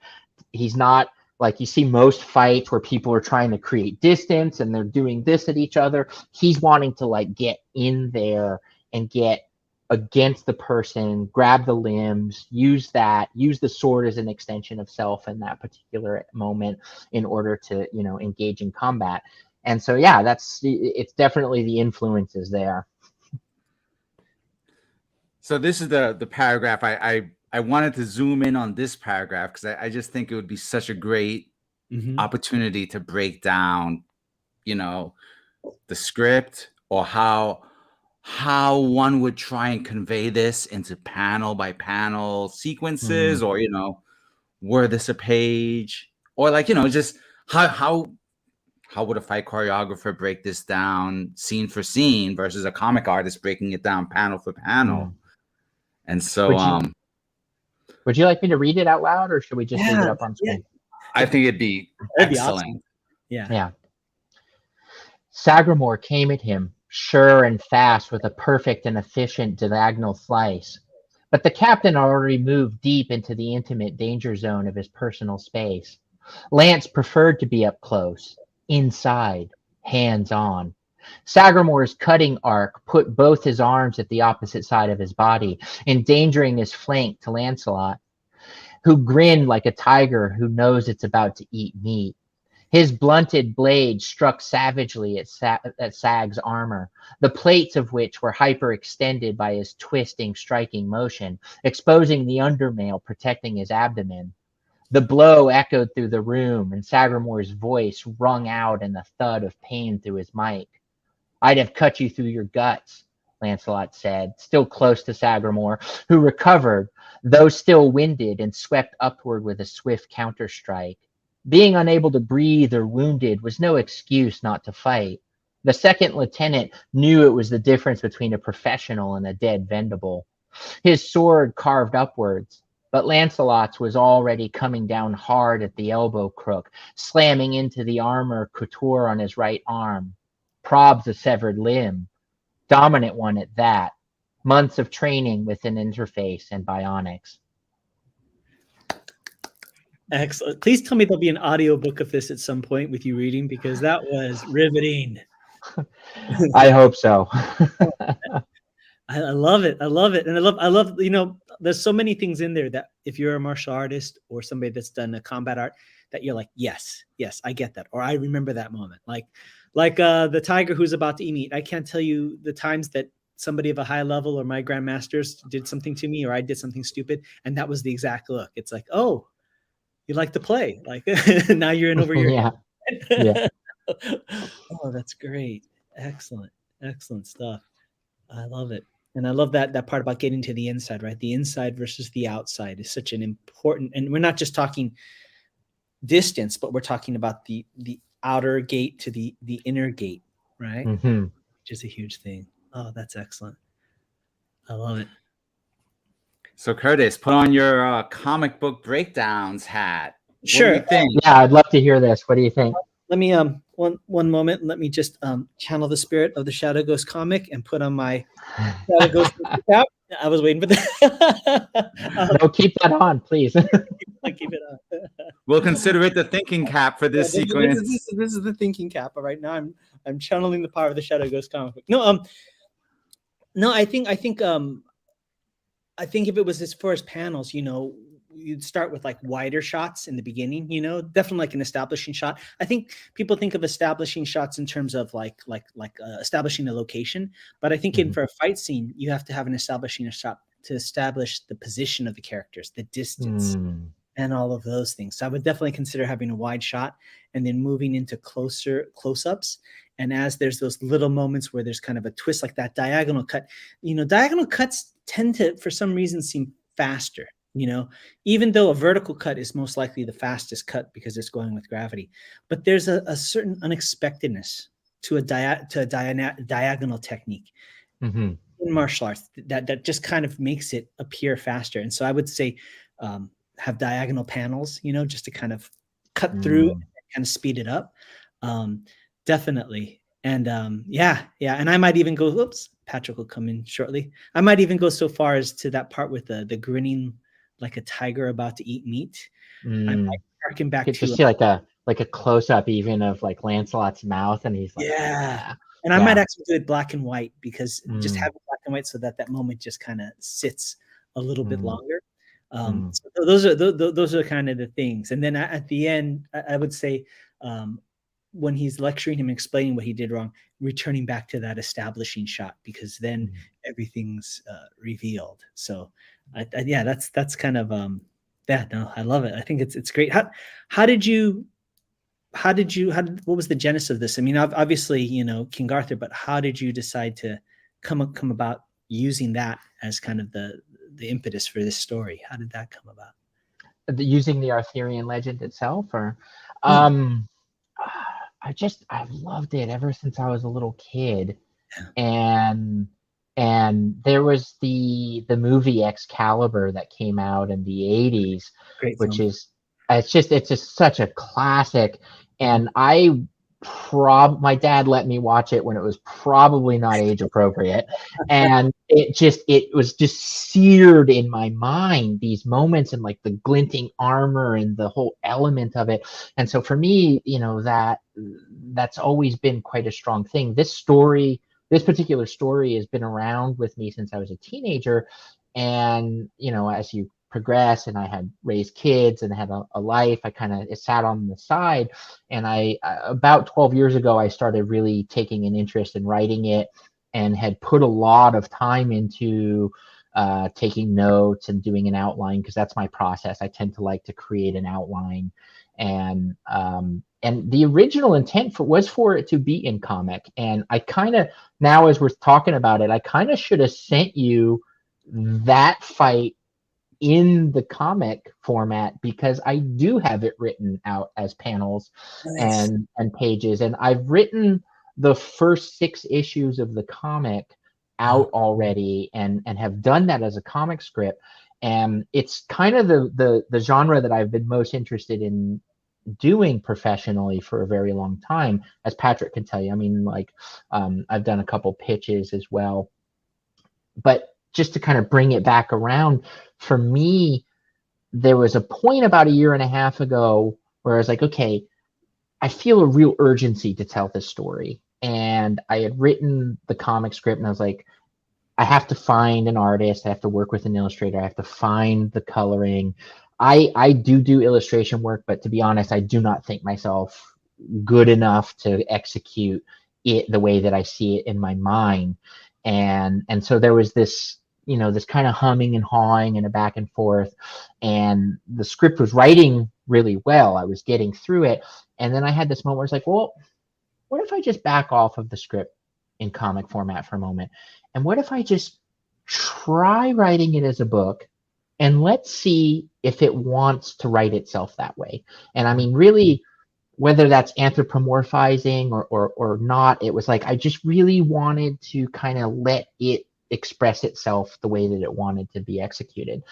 He's not like you see most fights where people are trying to create distance and they're doing this at each other. He's wanting to like get in there and get against the person, grab the limbs, use the sword as an extension of self in that particular moment in order to, engage in combat. And so, yeah, it's definitely the influences there. So this is the paragraph. I wanted to zoom in on this paragraph because I just think it would be such a great opportunity to break down, the script or how one would try and convey this into panel by panel sequences, or were this a page, or like just how would a fight choreographer break this down scene for scene versus a comic artist breaking it down panel for panel. And so would you like me to read it out loud, or should we just leave it up on screen? I think it'd be excellent. Yeah. Sagramore came at him, sure and fast, with a perfect and efficient diagonal slice. But the captain already moved deep into the intimate danger zone of his personal space. Lance preferred to be up close, inside, hands-on. Sagramore's cutting arc put both his arms at the opposite side of his body, endangering his flank to Lancelot, who grinned like a tiger who knows it's about to eat meat. His blunted blade struck savagely at Sag's armor, the plates of which were hyperextended by his twisting, striking motion, exposing the undermail protecting his abdomen. The blow echoed through the room, and Sagramor's voice rung out in the thud of pain through his mic. "I'd have cut you through your guts," Lancelot said, still close to Sagramor, who recovered, though still winded, and swept upward with a swift counterstrike. Being unable to breathe or wounded was no excuse not to fight. The second lieutenant knew it was the difference between a professional and a dead Vendible. His sword carved upwards, but Lancelot's was already coming down hard at the elbow crook, slamming into the armor couture on his right arm. Prob's a severed limb, dominant one at that. Months of training with an interface and bionics. Excellent. Please tell me there'll be an audiobook of this at some point with you reading, because that was riveting. I hope so. I love it. I love it. And I love, there's so many things in there that if you're a martial artist or somebody that's done a combat art, that you're like, yes, I get that. Or I remember that moment. Like the tiger who's about to eat meat. I can't tell you the times that somebody of a high level or my grandmasters did something to me, or I did something stupid. And that was the exact look. It's like, oh, you like to play. Like now you're in over your Yeah. Yeah. Oh, that's great. Excellent stuff. I love it. And I love that part about getting to the inside, right? The inside versus the outside is such an important, and we're not just talking distance, but we're talking about the outer gate to the inner gate, right? Mm-hmm. Which is a huge thing. Oh, that's excellent. I love it. So Curtis, put on your comic book breakdowns hat. Sure. What do you think? Yeah, I'd love to hear this. What do you think? Let me one moment. Let me just channel the spirit of the Shadow Ghost comic and put on my Shadow Ghost cap. I was waiting for that. No, keep that on, please. Keep it on. We'll consider it the thinking cap for this sequence. This is the thinking cap. All right, now I'm channeling the power of the Shadow Ghost comic book. No, I think if it was as far as panels, you'd start with like wider shots in the beginning, definitely like an establishing shot. I think people think of establishing shots in terms of like establishing a location, but I think for a fight scene, you have to have an establishing shot to establish the position of the characters, the distance, and all of those things. So I would definitely consider having a wide shot and then moving into close-ups. And as there's those little moments where there's kind of a twist, like that diagonal cut, diagonal cuts tend to, for some reason, seem faster. Even though a vertical cut is most likely the fastest cut because it's going with gravity, but there's a certain unexpectedness to a diagonal technique in martial arts that just kind of makes it appear faster. And so I would say have diagonal panels, just to kind of cut through and kind of speed it up. Definitely. And yeah. And I might even go, Patrick will come in shortly. I might even go so far as to that part with the grinning like a tiger about to eat meat. I might harken back to just see like a close up even of like Lancelot's mouth, and he's like, yeah. And I might actually do it black and white, because just having black and white so that moment just kind of sits a little bit longer. So those are kind of the things. And then at the end, I would say when he's lecturing him, explaining what he did wrong, returning back to that establishing shot, because then everything's revealed. So that's kind of I love it. I think it's great. What was the genesis of this? I mean, obviously, King Arthur, but how did you decide to come about using that as kind of the impetus for this story? How did that come about? Using the Arthurian legend itself, or I've loved it ever since I was a little kid. And there was the movie Excalibur that came out in the 80s, which is it's just such a classic. And my dad let me watch it when it was probably not age appropriate, and it was just seared in my mind, these moments and like the glinting armor and the whole element of it. And so for me, that's always been quite a strong thing. This particular story has been around with me since I was a teenager. And as you progressed and I had raised kids and had a life, I kind of sat on the side. And about 12 years ago, I started really taking an interest in writing it, and had put a lot of time into taking notes and doing an outline, because that's my process. I tend to like to create an outline. And the original intent was for it to be in comic. And I kind of, now as we're talking about it, I kind of should have sent you that fight in the comic format, because I do have it written out as panels. Nice. and pages. And I've written the first 6 issues of the comic out already, and have done that as a comic script. And it's kind of the genre that I've been most interested in doing professionally for a very long time, as Patrick can tell you. I mean, like, I've done a couple pitches as well. But just to kind of bring it back around, for me, there was a point about a year and a half ago where I was like, okay, I feel a real urgency to tell this story. And I had written the comic script, and I was like, I have to find an artist. I have to work with an illustrator. I have to find the coloring. I do illustration work, but to be honest, I do not think myself good enough to execute it the way that I see it in my mind. And so there was this, this kind of humming and hawing and a back and forth, and the script was writing really well. I was getting through it. And then I had this moment where it's like, well, what if I just back off of the script in comic format for a moment? And what if I just try writing it as a book, and let's see if it wants to write itself that way? And I mean, really, whether that's anthropomorphizing or not, it was like, I just really wanted to kind of let it express itself the way that it wanted to be executed.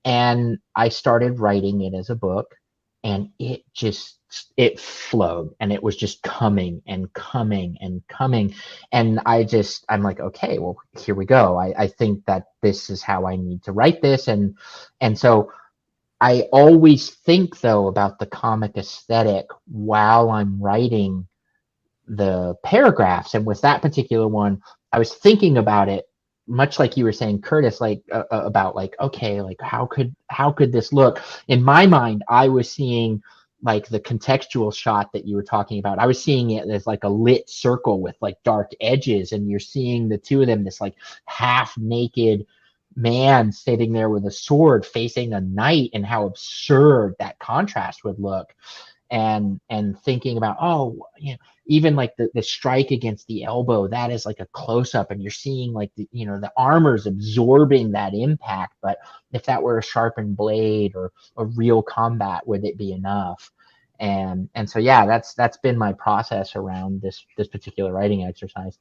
And I started writing it as a book, and it flowed, and it was just coming and coming and coming. And I'm like, okay, well, here we go. I think that this is how I need to write this. And so I always think, though, about the comic aesthetic while I'm writing the paragraphs. And with that particular one, I was thinking about it much like you were saying, Curtis, like about like, okay, like how could this look? In my mind, I was seeing like the contextual shot that you were talking about. I was seeing it as like a lit circle with like dark edges, and you're seeing the two of them, this like half naked man sitting there with a sword facing a knight, and how absurd that contrast would look. And thinking about, even like the strike against the elbow, that is like a close-up, and you're seeing like the armor's absorbing that impact. But if that were a sharpened blade or a real combat, would it be enough? And so yeah, that's been my process around this particular writing exercise.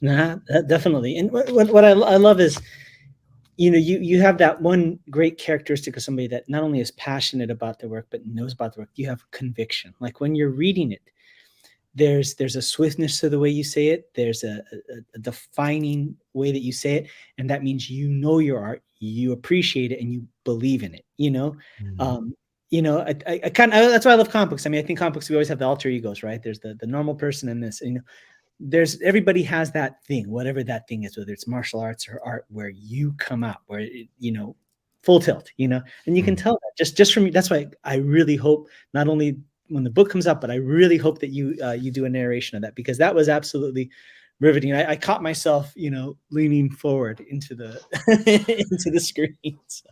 Nah, definitely. And what I love is, you have that one great characteristic of somebody that not only is passionate about their work, but knows about the work. You have conviction. Like when you're reading it, there's a swiftness to the way you say it. There's a defining way that you say it. And that means your art, you appreciate it, and you believe in it, Mm-hmm. I kind of, that's why I love comic books. I mean, I think comic books, we always have the alter egos, right? There's the normal person in this, everybody has that thing, whatever that thing is, whether it's martial arts or art, where you come out, where full tilt, and you can tell that just from me. That's why I really hope, not only when the book comes out, but I really hope that you do a narration of that, because that was absolutely riveting. I caught myself, leaning forward into the into the screen. So.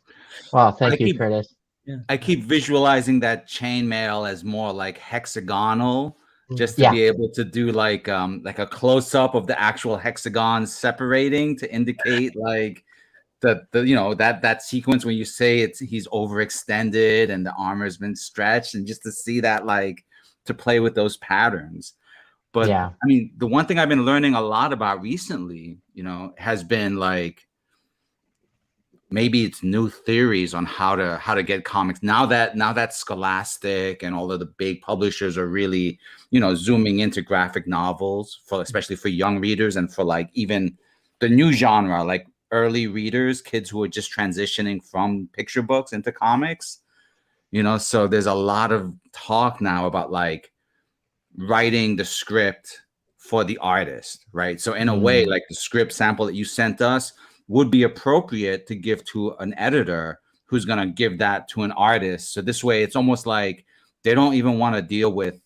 Wow, thank you, Curtis. Yeah. I keep visualizing that chainmail as more like hexagonal, just to be able to do like a close up of the actual hexagons separating to indicate like that sequence when you say he's overextended and the armor's been stretched, and just to see that, like, to play with those patterns. But I mean, the one thing I've been learning a lot about recently, has been like, maybe it's new theories on how to get comics now that Scholastic and all of the big publishers are really, zooming into graphic novels, especially for young readers, and for like even the new genre, like early readers, kids who are just transitioning from picture books into comics, so there's a lot of talk now about like writing the script for the artist, right? So in a way, like the script sample that you sent us would be appropriate to give to an editor who's gonna give that to an artist. So this way, it's almost like they don't even want to deal with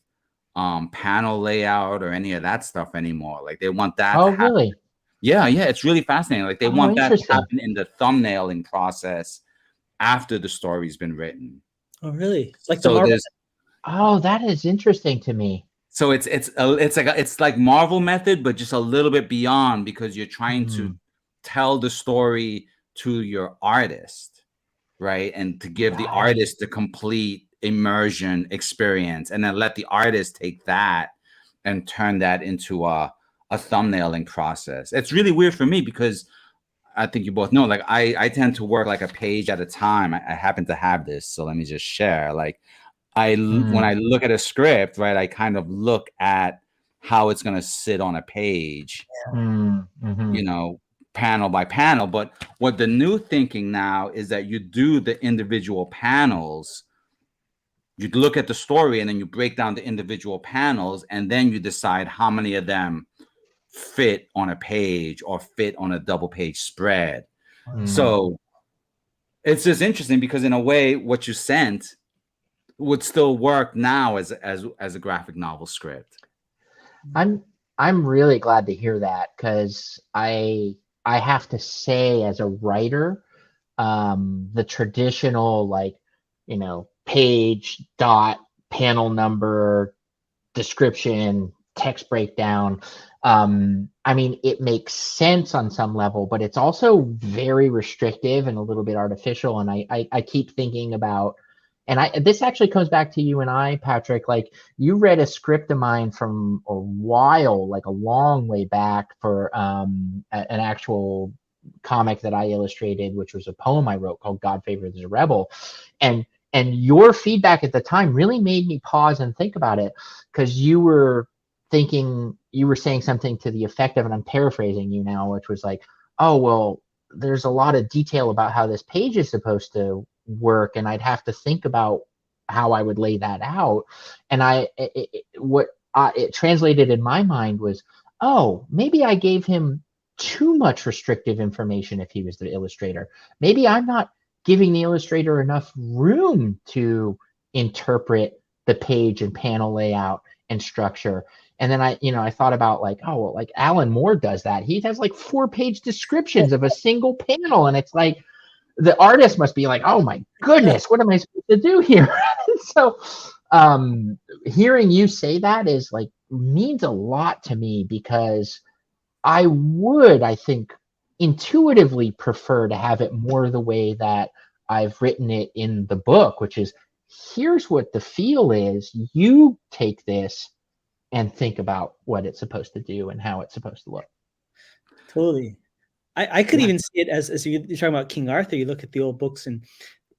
panel layout or any of that stuff anymore. Like they want that to happen. Really? Yeah, it's really fascinating. Like they Oh, want that to interesting. happen in the thumbnailing process after the story's been written. Oh, really? Like the So Marvel. there's Oh, that is interesting to me. so it's like Marvel method, but just a little bit beyond, because you're trying to tell the story to your artist, right? And to give the artist the complete immersion experience, and then let the artist take that and turn that into a thumbnailing process. It's really weird for me because I think you both know, like I tend to work like a page at a time. I happen to have this, so let me just share. Like when I look at a script, right, I kind of look at how it's going to sit on a page, you know, panel by panel. But what the new thinking now is that you do the individual panels. You look at the story and then you break down the individual panels, and then you decide how many of them fit on a page or fit on a double page spread. So it's just interesting because in a way, what you sent would still work now as a graphic novel script. I'm really glad to hear that, because I have to say, as a writer, the traditional, like, you know, page, dot, panel number, description, text breakdown, I mean, it makes sense on some level, but it's also very restrictive and a little bit artificial. And I keep thinking about, and this actually comes back to you and I, Patrick, like you read a script of mine from a while, like a long way back, for an actual comic that I illustrated, which was a poem I wrote called God Favors the Rebel. And your feedback at the time really made me pause and think about it, because you were saying something to the effect of, and I'm paraphrasing you now, which was like, oh, well, there's a lot of detail about how this page is supposed to work, and I'd have to think about how I would lay that out. And it translated in my mind was, oh, maybe I gave him too much restrictive information if he was the illustrator. Maybe I'm not giving the illustrator enough room to interpret the page and panel layout and structure. And then I thought about, like, oh, well, like Alan Moore does that. He has like 4-page descriptions of a single panel, and it's like the artist must be like, oh my goodness, what am I supposed to do here? So hearing you say that is like means a lot to me, because I think intuitively prefer to have it more the way that I've written it in the book, which is, here's what the feel is. You take this and think about what it's supposed to do and how it's supposed to look. Totally. I could even see it as you're talking about King Arthur. You look at the old books and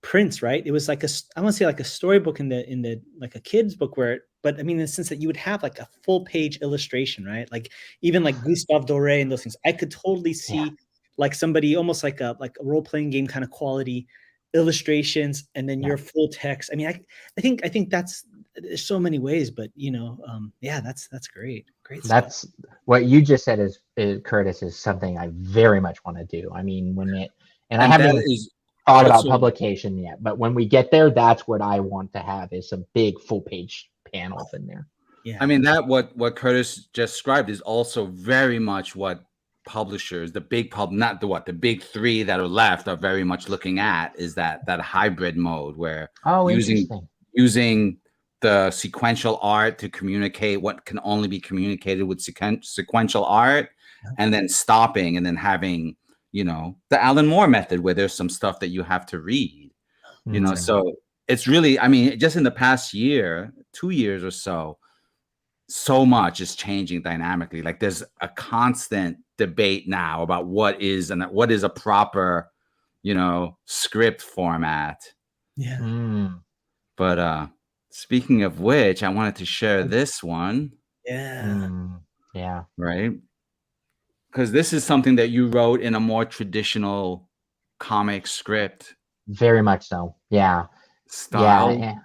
prints, right? It was like I want to say like a storybook in the like a kid's book, but I mean, in the sense that you would have like a full page illustration, right? Like even like Gustave Doré and those things. I could totally see like somebody almost like a role playing game kind of quality illustrations, and then your full text. I mean, I think that's, there's so many ways, but that's great. Great stuff. That's what you just said is Curtis, is something I very much want to do. I mean, I haven't thought about publication yet, but when we get there, that's what I want to have, is some big full page panels in there. Yeah. I mean, that what Curtis just described is also very much what publishers, the big the big three that are left, are very much looking at, is that hybrid mode where using the sequential art to communicate what can only be communicated with sequential art, and then stopping, and then having, the Alan Moore method, where there's some stuff that you have to read, so it's really, I mean, just in the past 2 years or so much is changing dynamically. Like there's a constant debate now about what is a proper, script format. Yeah. But speaking of which, I wanted to share this one. Yeah. Right. Because this is something that you wrote in a more traditional comic script. Very much so. Yeah. Style.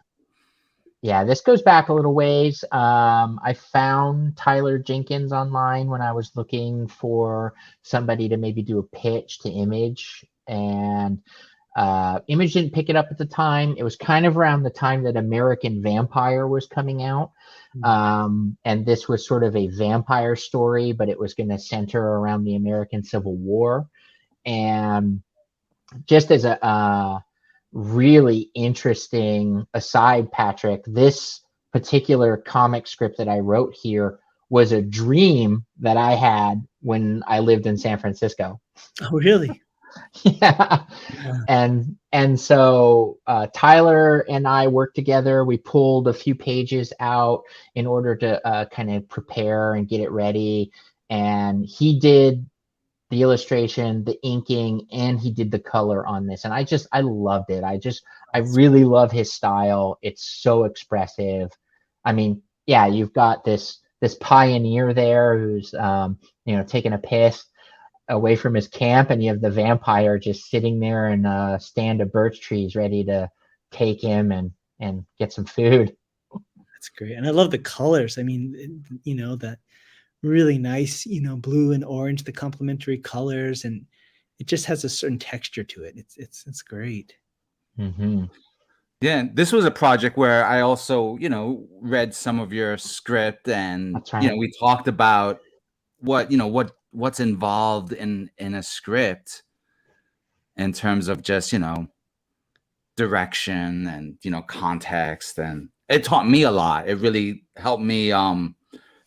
Yeah, this goes back a little ways. I found Tyler Jenkins online when I was looking for somebody to maybe do a pitch to Image, and Image didn't pick it up at the time. It was kind of around the time that American Vampire was coming out. And this was sort of a vampire story, but it was going to center around the American Civil War. And just as a really interesting aside, Patrick, this particular comic script that I wrote here was a dream that I had when I lived in San Francisco. Oh, really? Yeah. And so Tyler and I worked together. We pulled a few pages out in order to kind of prepare and get it ready. And he did the illustration, the inking, and he did the color on this. And I loved it. I really love his style. It's so expressive. I mean, yeah, you've got this pioneer there who's taking a piss away from his camp, and you have the vampire just sitting there in a stand of birch trees ready to take him and get some food. That's great. And I love the colors. I mean, that really nice, blue and orange, the complementary colors, and it just has a certain texture to it. It's great. Mm-hmm. Yeah, this was a project where I also, read some of your script, and That's right. we talked about what's involved in a script in terms of just direction and context, and it taught me a lot. It really helped me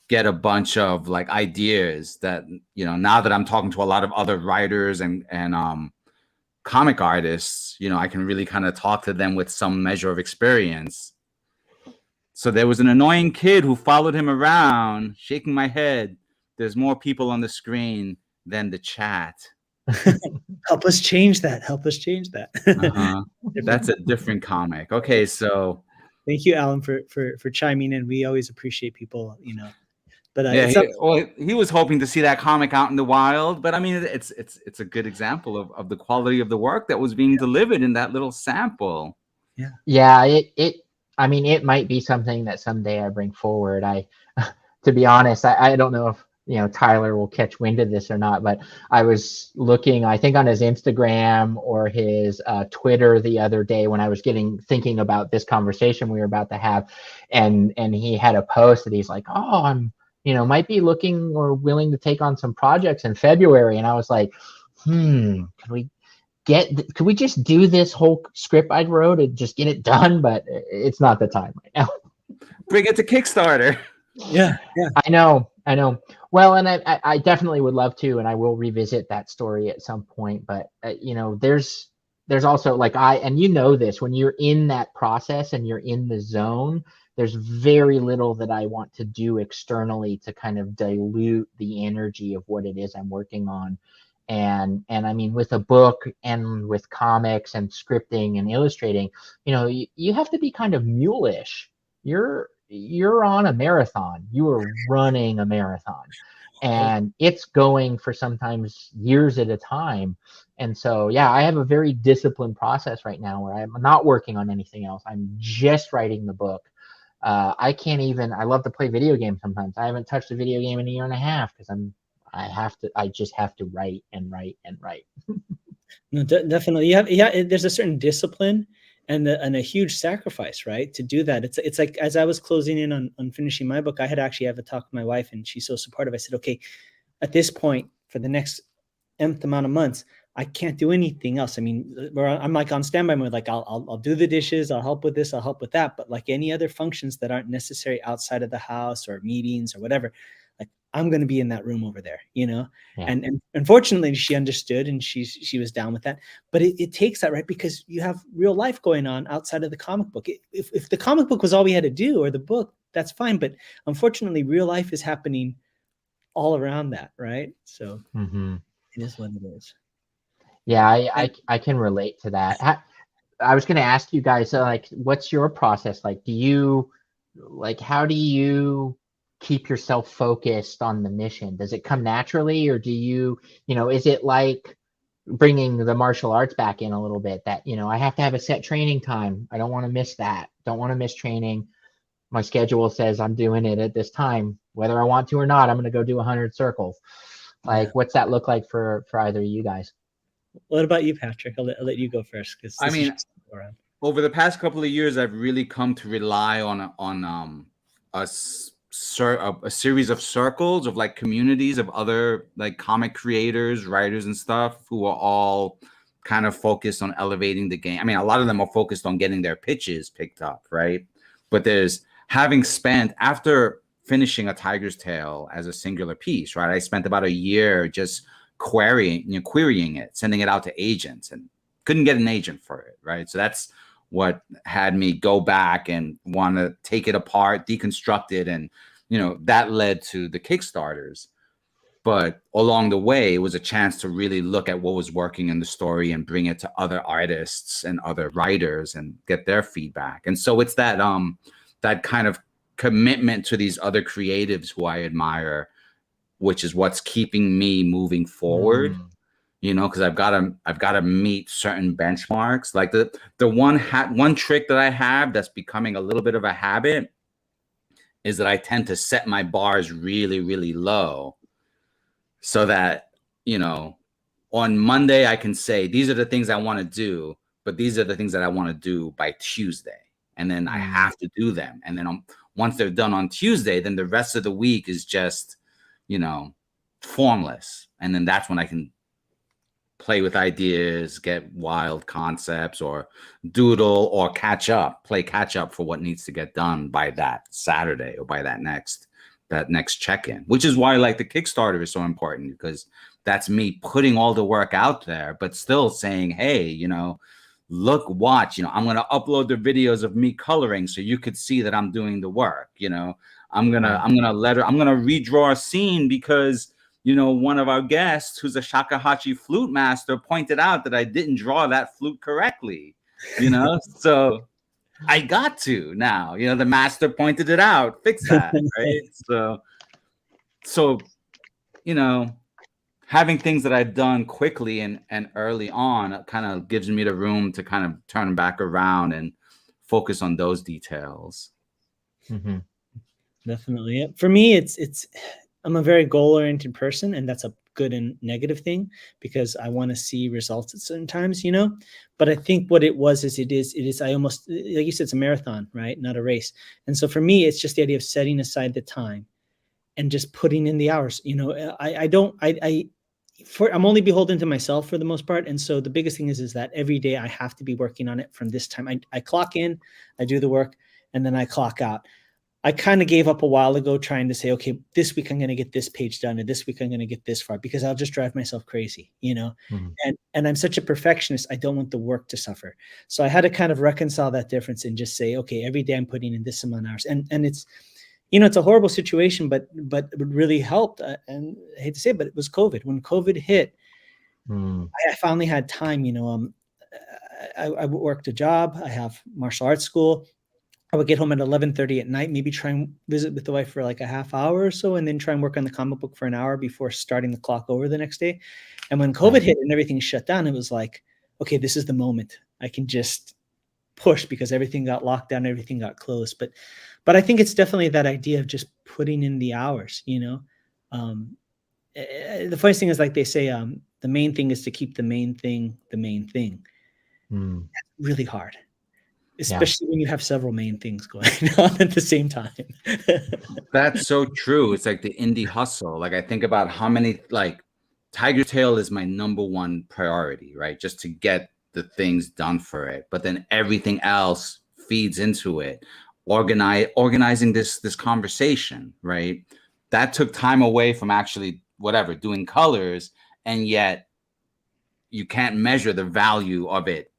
get a bunch of like ideas that now that I'm talking to a lot of other writers and comic artists, I can really kind of talk to them with some measure of experience. So there was an annoying kid who followed him around, shaking my head. There's more people on the screen than the chat. Help us change that. That's a different comic. Okay, so thank you, Alan, for chiming in. We always appreciate people, But he was hoping to see that comic out in the wild. But I mean, it's a good example of the quality of the work that was being delivered in that little sample. Yeah. It might be something that someday I bring forward. To be honest, I don't know if Tyler will catch wind of this or not, but I was looking, I think, on his Instagram or his Twitter the other day when I was thinking about this conversation we were about to have, and he had a post that he's like, oh, I'm might be looking or willing to take on some projects in February. And I was like, could we just do this whole script I wrote and just get it done? But it's not the time right now. Bring it to Kickstarter. Yeah. I know. Well, and I definitely would love to, and I will revisit that story at some point. But there's also like this, when you're in that process and you're in the zone, there's very little that I want to do externally to kind of dilute the energy of what it is I'm working on. And I mean, with a book and with comics and scripting and illustrating, you have to be kind of mulish. You're on a marathon. You are running a marathon, and it's going for sometimes years at a time. And so, yeah, I have a very disciplined process right now where I'm not working on anything else. I'm just writing the book. I love to play video games sometimes. I haven't touched a video game in a year and a half because I just have to write and write and write. No, definitely. There's a certain discipline and a huge sacrifice, right? To do that. It's like, as I was closing in on finishing my book, I had actually have a talk with my wife, and she's so supportive. I said, okay, at this point, for the next nth amount of months, I can't do anything else. I mean, I'm like on standby mode. Like I'll do the dishes, I'll help with this, I'll help with that. But like any other functions that aren't necessary outside of the house or meetings or whatever, like I'm going to be in that room over there, Yeah. And unfortunately she understood, and she was down with that. But it takes that, right? Because you have real life going on outside of the comic book. If the comic book was all we had to do, or the book, that's fine. But unfortunately, real life is happening all around that, right? So It is what it is. Yeah, I can relate to that. I was going to ask you guys, like, what's your process? Like, how do you keep yourself focused on the mission? Does it come naturally, or do you, is it like bringing the martial arts back in a little bit that, I have to have a set training time. I don't want to miss that. Don't want to miss training. My schedule says I'm doing it at this time, whether I want to or not. I'm going to go do 100 circles. Like, what's that look like for either of you guys? What about you, Patrick? I'll let you go first because I mean, over the past couple of years, I've really come to rely on a series of circles of like communities of other like comic creators, writers, and stuff who are all kind of focused on elevating the game. I mean, a lot of them are focused on getting their pitches picked up, right? But there's having spent after finishing A Tiger's Tale as a singular piece, right? I spent about a year just querying it, sending it out to agents, and couldn't get an agent for it, right? So that's what had me go back and want to take it apart, deconstruct it, and that led to the Kickstarters. But along the way, it was a chance to really look at what was working in the story and bring it to other artists and other writers and get their feedback. And so it's that that kind of commitment to these other creatives who I admire, which is what's keeping me moving forward. Because I've got to meet certain benchmarks. Like the one trick that I have that's becoming a little bit of a habit is that I tend to set my bars really, really low, so that on Monday I can say these are the things I want to do, but these are the things that I want to do by Tuesday, and then I have to do them. And then once they're done on Tuesday, then the rest of the week is just formless, and then that's when I can play with ideas, get wild concepts, or doodle, or play catch up for what needs to get done by that Saturday or by that next check-in. Which is why like the Kickstarter is so important, because that's me putting all the work out there, but still saying, hey, look, watch, I'm going to upload the videos of me coloring so you could see that I'm doing the work. I'm going to redraw a scene because one of our guests, who's a shakuhachi flute master, pointed out that I didn't draw that flute correctly, so I got to now, the master pointed it out, fix that, right? So, having things that I've done quickly and early on kind of gives me the room to kind of turn back around and focus on those details. Mm-hmm. Definitely. Yeah. For me, it's I'm a very goal-oriented person, and that's a good and negative thing because I want to see results at certain times, but I think what it is, I almost, like you said, it's a marathon, right? Not a race. And so for me, it's just the idea of setting aside the time and just putting in the hours. I'm only beholden to myself for the most part. And so the biggest thing is that every day I have to be working on it from this time. I clock in, I do the work, and then I clock out. I kind of gave up a while ago trying to say, okay, this week I'm going to get this page done, and this week I'm going to get this far, because I'll just drive myself crazy, and I'm such a perfectionist. I don't want the work to suffer. So I had to kind of reconcile that difference and just say, okay, every day I'm putting in this amount of hours, and it's, it's a horrible situation, but it really helped. And I hate to say it, but it was COVID. When COVID hit, I finally had time, I worked a job. I have martial arts school. I would get home at 11:30 at night, maybe try and visit with the wife for like a half hour or so, and then try and work on the comic book for an hour before starting the clock over the next day. And when COVID hit and everything shut down, it was like, okay, this is the moment. I can just push because everything got locked down, everything got closed. But I think it's definitely that idea of just putting in the hours, The funny thing is, like they say, the main thing is to keep the main thing the main thing. That's really hard. Especially when you have several main things going on at the same time. That's so true. It's like the indie hustle. Like I think about how many, like Tiger's Tail is my number one priority, right? Just to get the things done for it. But then everything else feeds into it. Organizing this conversation, right? That took time away from actually doing colors, and yet you can't measure the value of it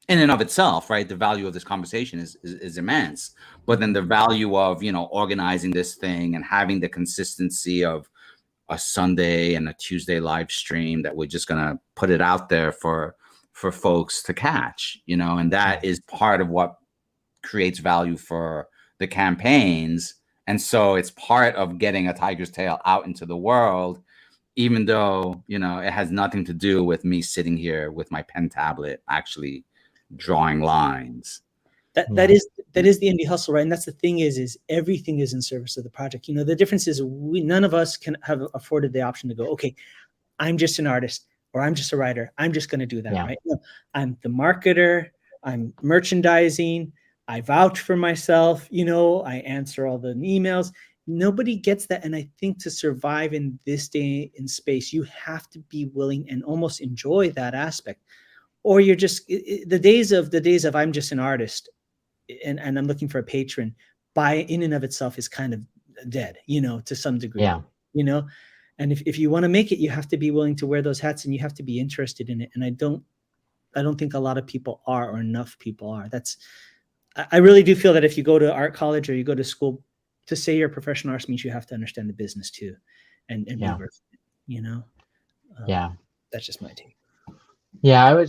in and of itself, right? The value of this conversation is immense, but then the value of organizing this thing and having the consistency of a Sunday and a Tuesday live stream that we're just gonna put it out there for folks to catch, and that is part of what creates value for the campaigns. And so it's part of getting A Tiger's Tail out into the world, even though it has nothing to do with me sitting here with my pen tablet actually drawing lines. That is the indie hustle, right? And that's the thing is everything is in service of the project. The difference is none of us can have afforded the option to go, okay, I'm just an artist. or I'm just a writer, I'm just going to do that, Yeah. right? No, I'm the marketer, I'm merchandising, I vouch for myself, I answer all the emails. Nobody gets that. And I think to survive in this day in space, you have to be willing and almost enjoy that aspect. Or you're just the days of I'm just an artist and I'm looking for a patron by in and of itself is kind of dead, to some degree. Yeah. And if you want to make it, you have to be willing to wear those hats and you have to be interested in it. And I don't think a lot of people are, or enough people are. I really do feel that if you go to art college or you go to school, to say you're a professional artist means you have to understand the business too, and be versed, Yeah. That's just my take. Yeah,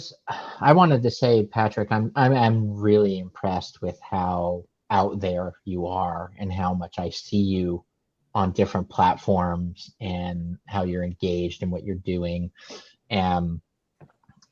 I wanted to say, Patrick, I'm really impressed with how out there you are and how much I see you on different platforms and how you're engaged in what you're doing. And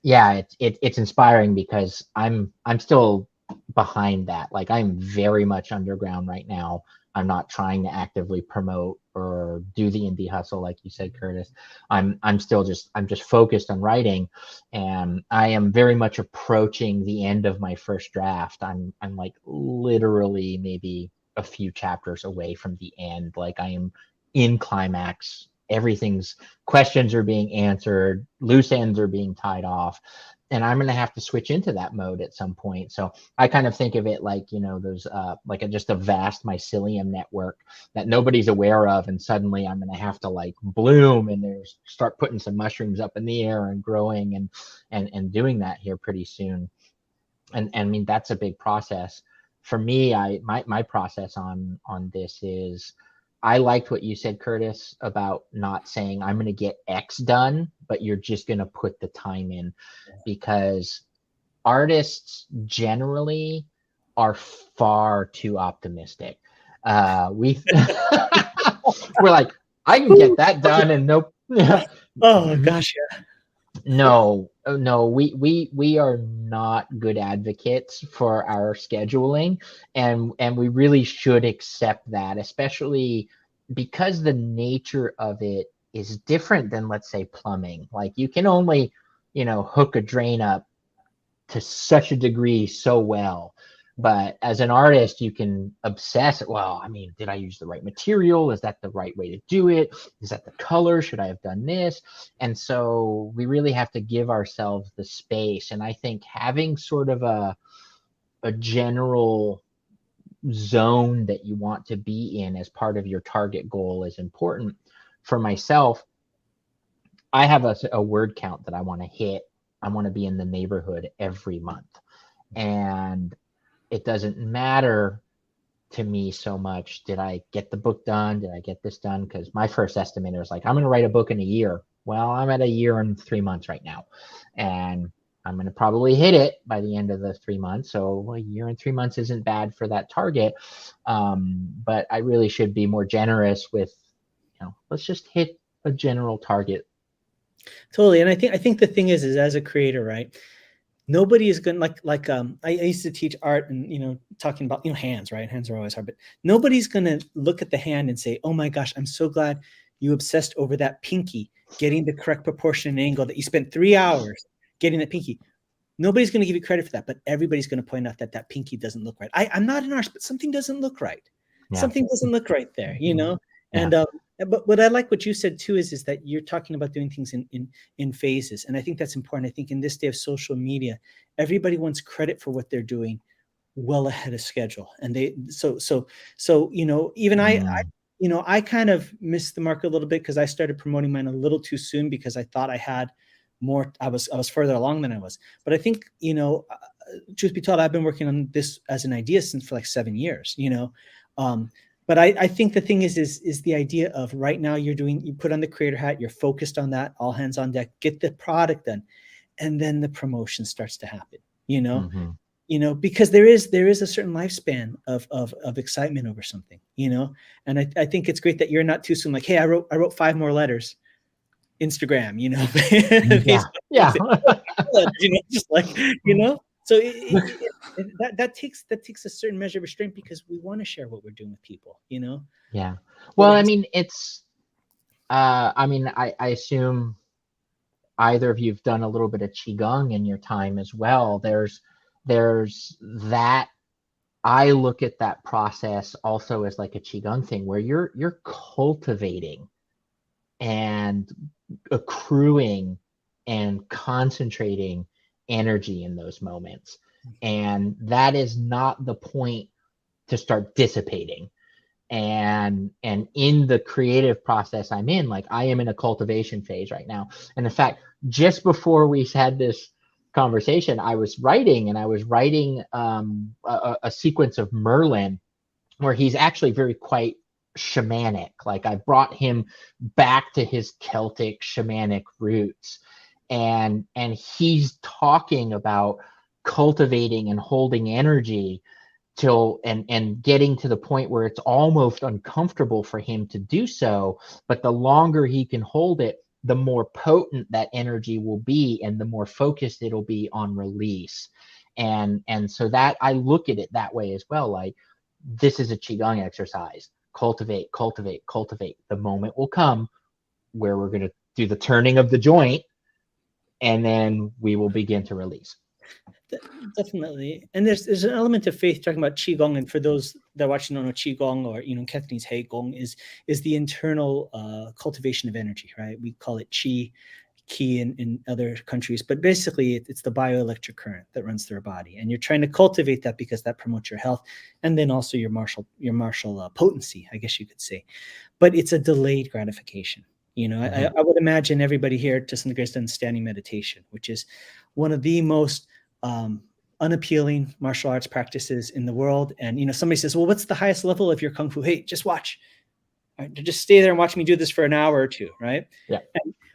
yeah, it's inspiring because I'm still behind that. Like, I'm very much underground right now. I'm not trying to actively promote or do the indie hustle like you said, Kurtis. I'm just focused on writing, and I am very much approaching the end of my first draft. I'm like literally maybe a few chapters away from the end. Like, I am in climax. Everything's questions are being answered, loose ends are being tied off, and I'm going to have to switch into that mode at some point. So I kind of think of it like, there's like just a vast mycelium network that nobody's aware of, and suddenly I'm going to have to like bloom and start putting some mushrooms up in the air and growing and doing that here pretty soon. And I mean, that's a big process for me. My process on this is, I liked what you said, Kurtis, about not saying I'm going to get X done, but you're just going to put the time in, because artists generally are far too optimistic. We're like, I can get that done, and nope. Oh gosh, yeah. No, we are not good advocates for our scheduling, and we really should accept that, especially because the nature of it is different than, let's say, plumbing. Like, you can only, hook a drain up to such a degree so well. But as an artist, you can obsess. Well, I mean, did I use the right material? Is that the right way to do it? Is that the color? Should I have done this? And so we really have to give ourselves the space. And I think having sort of a general zone that you want to be in as part of your target goal is important. For myself, I have a word count that I want to hit. I want to be in the neighborhood every month. And it doesn't matter to me so much, did I get the book done? Did I get this done? Because my first estimate was like, I'm going to write a book in a year. Well, I'm at a year and 3 months right now. And I'm going to probably hit it by the end of the 3 months. So a year and 3 months isn't bad for that target. But I really should be more generous with, let's just hit a general target. Totally. And I think the thing is as a creator, right? Nobody is going to I used to teach art and, talking about, hands, right? Hands are always hard, but nobody's going to look at the hand and say, oh my gosh, I'm so glad you obsessed over that pinky, getting the correct proportion and angle, that you spent 3 hours getting that pinky. Nobody's going to give you credit for that, but everybody's going to point out that pinky doesn't look right. I'm not an artist, but something doesn't look right. Yeah. Something doesn't look right there, Yeah. And, but what I like what you said too is that you're talking about doing things in phases. And I think that's important. I think in this day of social media, everybody wants credit for what they're doing well ahead of schedule. And even I kind of missed the mark a little bit because I started promoting mine a little too soon because I thought I had more, I was further along than I was. But I think, truth be told, I've been working on this as an idea since for like 7 years, But I think the thing is the idea of right now you put on the creator hat, you're focused on that, all hands on deck, get the product done, and then the promotion starts to happen, because there is a certain lifespan of excitement over something, and I think it's great that you're not too soon like, hey, I wrote 5 more letters, Instagram, yeah. Just like, So that takes a certain measure of restraint because we want to share what we're doing with people, Yeah. Well, I mean, it's, I assume either of you've done a little bit of qigong in your time as well, there's that. I look at that process also as like a qigong thing where you're cultivating and accruing and concentrating energy in those moments, and that is not the point to start dissipating. And in the creative process I'm in, like I am in a cultivation phase right now. And in fact, just before we had this conversation, I was writing a sequence of Merlin where he's actually very quite shamanic. Like I brought him back to his Celtic shamanic roots, and he's talking about cultivating and holding energy till and getting to the point where it's almost uncomfortable for him to do so, but the longer he can hold it, the more potent that energy will be and the more focused it'll be on release. And so that I look at it that way as well. Like this is a qigong exercise. Cultivate, cultivate, cultivate. The moment will come where we're going to do the turning of the joint, and then we will begin to release. Definitely. And there's an element of faith talking about qigong, and for those that are watching don't know, qigong, or Cantonese hei gong, is the internal cultivation of energy, right? We call it qi in other countries, but basically it's the bioelectric current that runs through our body, and you're trying to cultivate that because that promotes your health and then also your martial potency, I guess you could say. But it's a delayed gratification. I would imagine everybody here to some degree has done standing meditation, which is one of the most unappealing martial arts practices in the world. And somebody says, well, what's the highest level of your kung fu? Hey, just watch. Right? Just stay there and watch me do this for an hour or two, right? Yeah.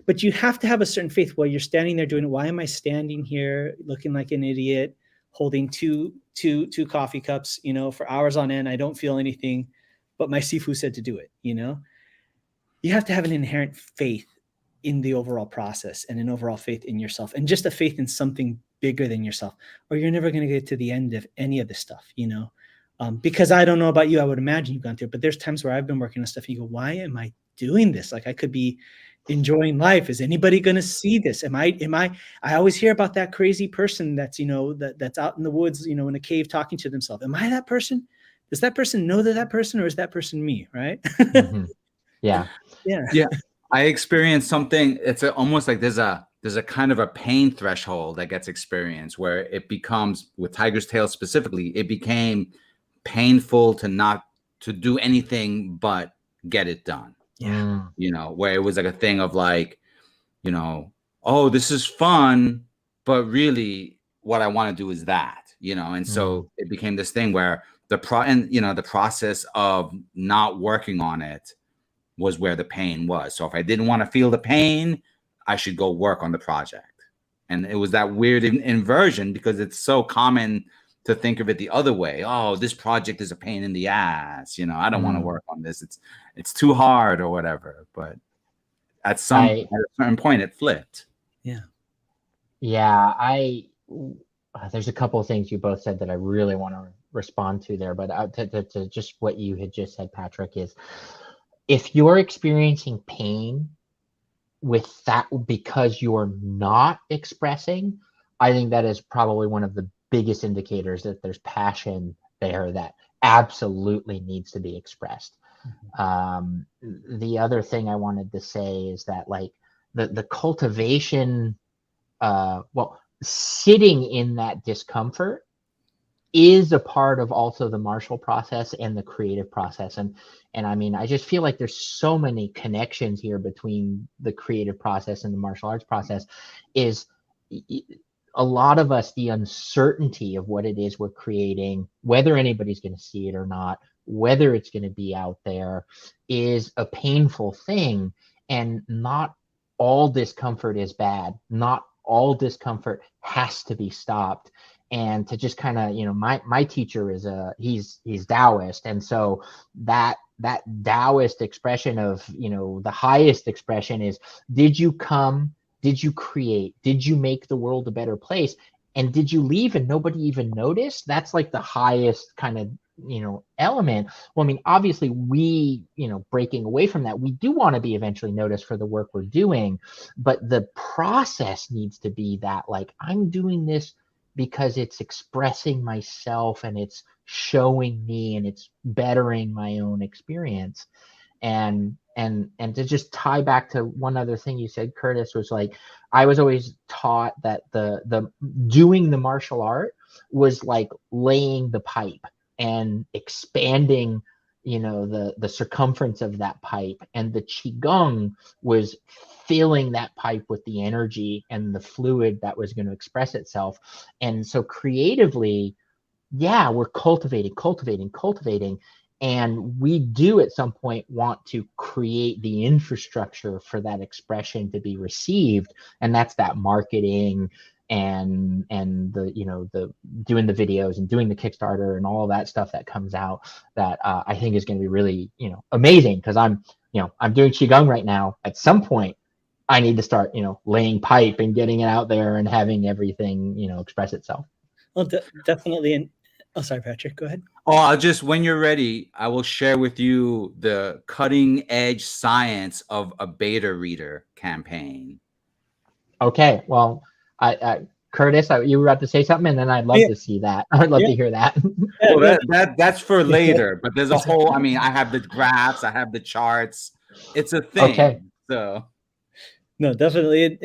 But you have to have a certain faith while you're standing there doing it. Why am I standing here looking like an idiot, holding two coffee cups, for hours on end? I don't feel anything, but my Sifu said to do it. You have to have an inherent faith in the overall process and an overall faith in yourself, and just a faith in something bigger than yourself, or you're never going to get to the end of any of this stuff, because I don't know about you, I would imagine you've gone through it, but there's times where I've been working on stuff and you go, why am I doing this? Like I could be enjoying life. Is anybody going to see this? I always hear about that crazy person that's, that's out in the woods, in a cave talking to themselves. Am I that person? Does that person know that person, or is that person me? Right. Mm-hmm. Yeah. I experienced something. It's almost like there's a kind of a pain threshold that gets experienced where it becomes, with Tiger's Tail specifically, it became painful to do anything but get it done. Yeah. Where it was like a thing of like, oh, this is fun, but really what I want to do is that, and so it became this thing where the process of not working on it was where the pain was. So if I didn't want to feel the pain, I should go work on the project. And it was that weird inversion, because it's so common to think of it the other way. Oh, this project is a pain in the ass. I don't want to work on this. It's too hard or whatever. But at a certain point, it flipped. Yeah. Yeah. There's a couple of things you both said that I really want to respond to there. But to just what you had just said, Patrick, is if you're experiencing pain with that because you're not expressing, I think that is probably one of the biggest indicators that there's passion there that absolutely needs to be expressed. Mm-hmm. The other thing I wanted to say is that like the cultivation, sitting in that discomfort is a part of also the martial process and the creative process. And I mean, I just feel like there's so many connections here between the creative process and the martial arts process. Is a lot of us, the uncertainty of what it is we're creating, whether anybody's going to see it or not, whether it's going to be out there, is a painful thing. And not all discomfort is bad. Not all discomfort has to be stopped. And to just kind of, my teacher is he's Taoist. And so that Taoist expression of, the highest expression is, did you come, did you create, did you make the world a better place? And did you leave and nobody even noticed? That's like the highest kind of element. Well, I mean, obviously we, breaking away from that, we do want to be eventually noticed for the work we're doing, but the process needs to be that, like, I'm doing this because it's expressing myself and it's showing me and it's bettering my own experience. And to just tie back to one other thing you said, Kurtis, was like, I was always taught that the doing the martial art was like laying the pipe and expanding, the circumference of that pipe, and the qigong was filling that pipe with the energy and the fluid that was going to express itself. And so creatively, yeah, we're cultivating, and we do at some point want to create the infrastructure for that expression to be received, and that's that marketing and the the doing the videos and doing the Kickstarter and all of that stuff that comes out, that I think is going to be really amazing, because I'm doing qigong right now. At some point I need to start laying pipe and getting it out there and having everything express itself. Well, definitely. And oh, sorry, Patrick, go ahead. Oh, when you're ready, I will share with you the cutting edge science of a beta reader campaign. Okay, well, Kurtis, you were about to say something, and then I'd love to see that. I'd love to hear that. Well, that's for later, but there's a whole, I mean, I have the graphs, I have the charts. It's a thing. Okay. So no, definitely.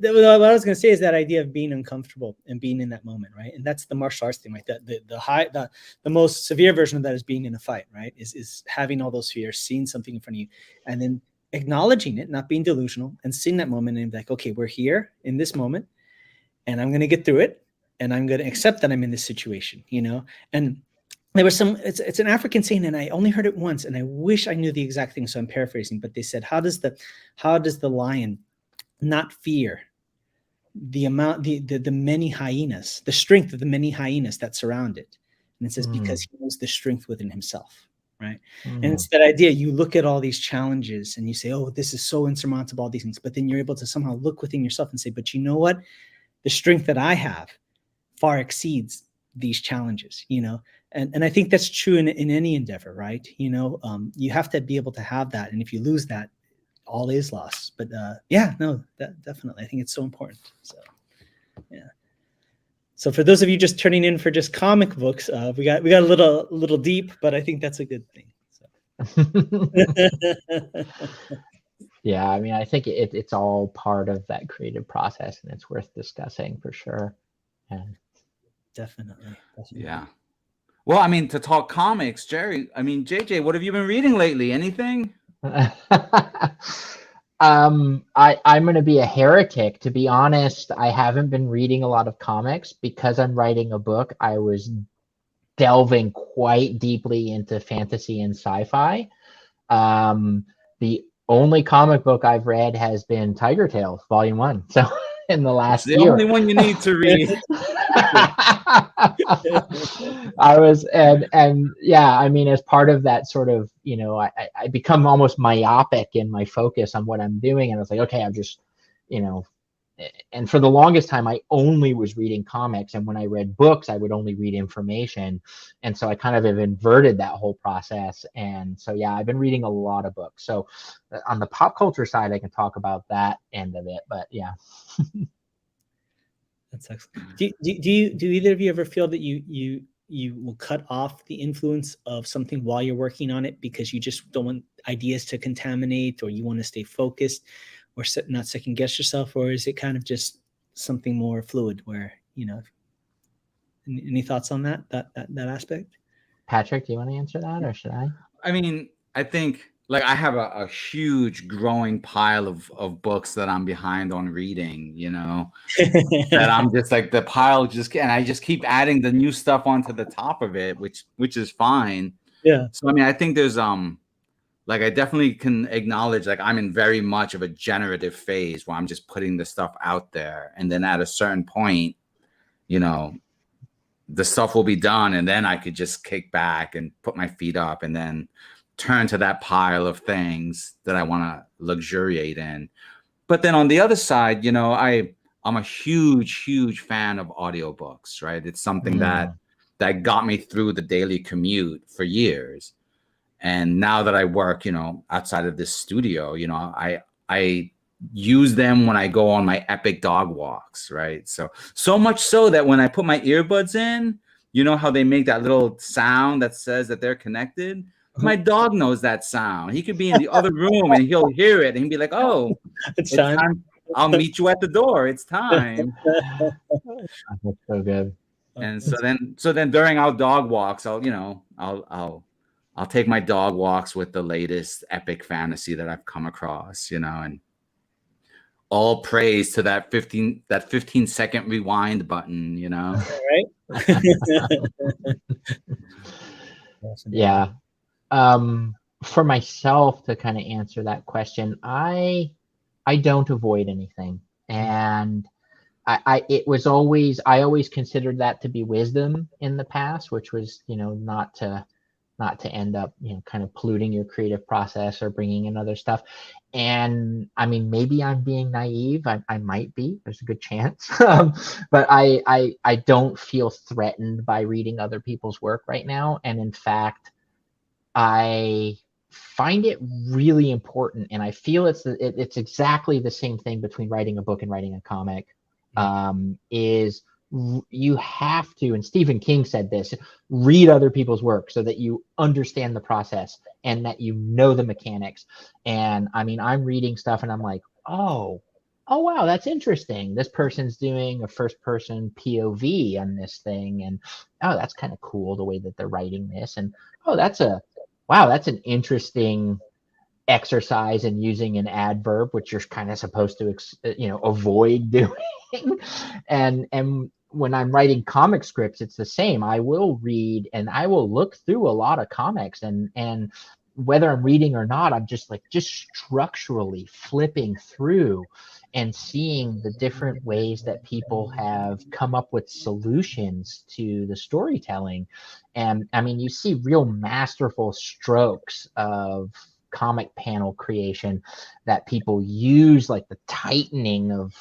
What I was going to say is that idea of being uncomfortable and being in that moment, right? And that's the martial arts thing, right? The most severe version of that is being in a fight, right? Is having all those fears, seeing something in front of you, and then acknowledging it, not being delusional, and seeing that moment and be like, okay, we're here in this moment, and I'm going to get through it, and I'm going to accept that I'm in this situation, And there was it's an African saying, and I only heard it once, and I wish I knew the exact thing, so I'm paraphrasing, but they said, how does the lion not fear the many hyenas, the strength of the many hyenas that surround it? And it says, because he knows the strength within himself, right? And it's that idea, you look at all these challenges and you say, oh, this is so insurmountable, all these things, but then you're able to somehow look within yourself and say, but you know what? The strength that I have far exceeds these challenges, and I think that's true in any endeavor, right? You have to be able to have that, and if you lose that, all is lost. But definitely, I think it's so important. So yeah. So for those of you just turning in for just comic books, we got a little deep, but I think that's a good thing. So. Yeah, I mean, I think it's all part of that creative process, and it's worth discussing for sure. Yeah. Definitely. Yeah. Well, I mean, to talk comics, Jerry, I mean, JJ, what have you been reading lately? Anything? I'm going to be a heretic. To be honest, I haven't been reading a lot of comics because I'm writing a book. I was delving quite deeply into fantasy and sci-fi. The only comic book I've read has been Tiger Tales, Volume 1. So in the last year. It's the only one you need to read. I was, and yeah, I mean, as part of that sort of, I become almost myopic in my focus on what I'm doing. And I was like, okay, I'm just, and for the longest time, I only was reading comics. And when I read books, I would only read information. And so I kind of have inverted that whole process. And so, yeah, I've been reading a lot of books. So on the pop culture side, I can talk about that end of it, but yeah. That's excellent. Do either of you ever feel that you will cut off the influence of something while you're working on it because you just don't want ideas to contaminate, or you want to stay focused, or not second guess yourself? Or is it kind of just something more fluid where, any thoughts on that aspect? Patrick, do you want to answer that, or should I? I mean, I think, like, I have a huge growing pile of books that I'm behind on reading, that I'm just like, the pile and I just keep adding the new stuff onto the top of it, which is fine. Yeah. So, I mean, I think there's, like, I definitely can acknowledge, like, I'm in very much of a generative phase where I'm just putting the stuff out there. And then at a certain point, the stuff will be done. And then I could just kick back and put my feet up and then turn to that pile of things that I want to luxuriate in. But then on the other side, I'm a huge fan of audiobooks, right? It's something that that got me through the daily commute for years. And now that I work, outside of this studio, I use them when I go on my epic dog walks, right? So much so that when I put my earbuds in, you know how they make that little sound that says that they're connected? My dog knows that sound. He could be in the other room and he'll hear it and he'll be like, oh, It's time. I'll meet you at the door. It's time. That's so good. And so then during our dog walks, I'll take my dog walks with the latest epic fantasy that I've come across, and all praise to that 15-second rewind button, Right. Yeah. For myself to kind of answer that question, I don't avoid anything. And I always considered that to be wisdom in the past, which was, not to end up, kind of polluting your creative process or bringing in other stuff. And I mean, maybe I'm being naive. I might be. There's a good chance. But I don't feel threatened by reading other people's work right now. And in fact, I find it really important. And I feel it's exactly the same thing between writing a book and writing a comic. Is you have to, and Stephen King said this, read other people's work so that you understand the process and that you know the mechanics. And I mean, I'm reading stuff and I'm like, oh wow, that's interesting. This person's doing a first person POV on this thing, and oh, that's kind of cool the way that they're writing this. And oh, that's an interesting exercise in using an adverb, which you're kind of supposed to avoid doing. And when I'm writing comic scripts, it's the same. I will read and I will look through a lot of comics, and whether I'm reading or not, I'm just structurally flipping through and seeing the different ways that people have come up with solutions to the storytelling. And I mean, you see real masterful strokes of comic panel creation that people use, like the tightening of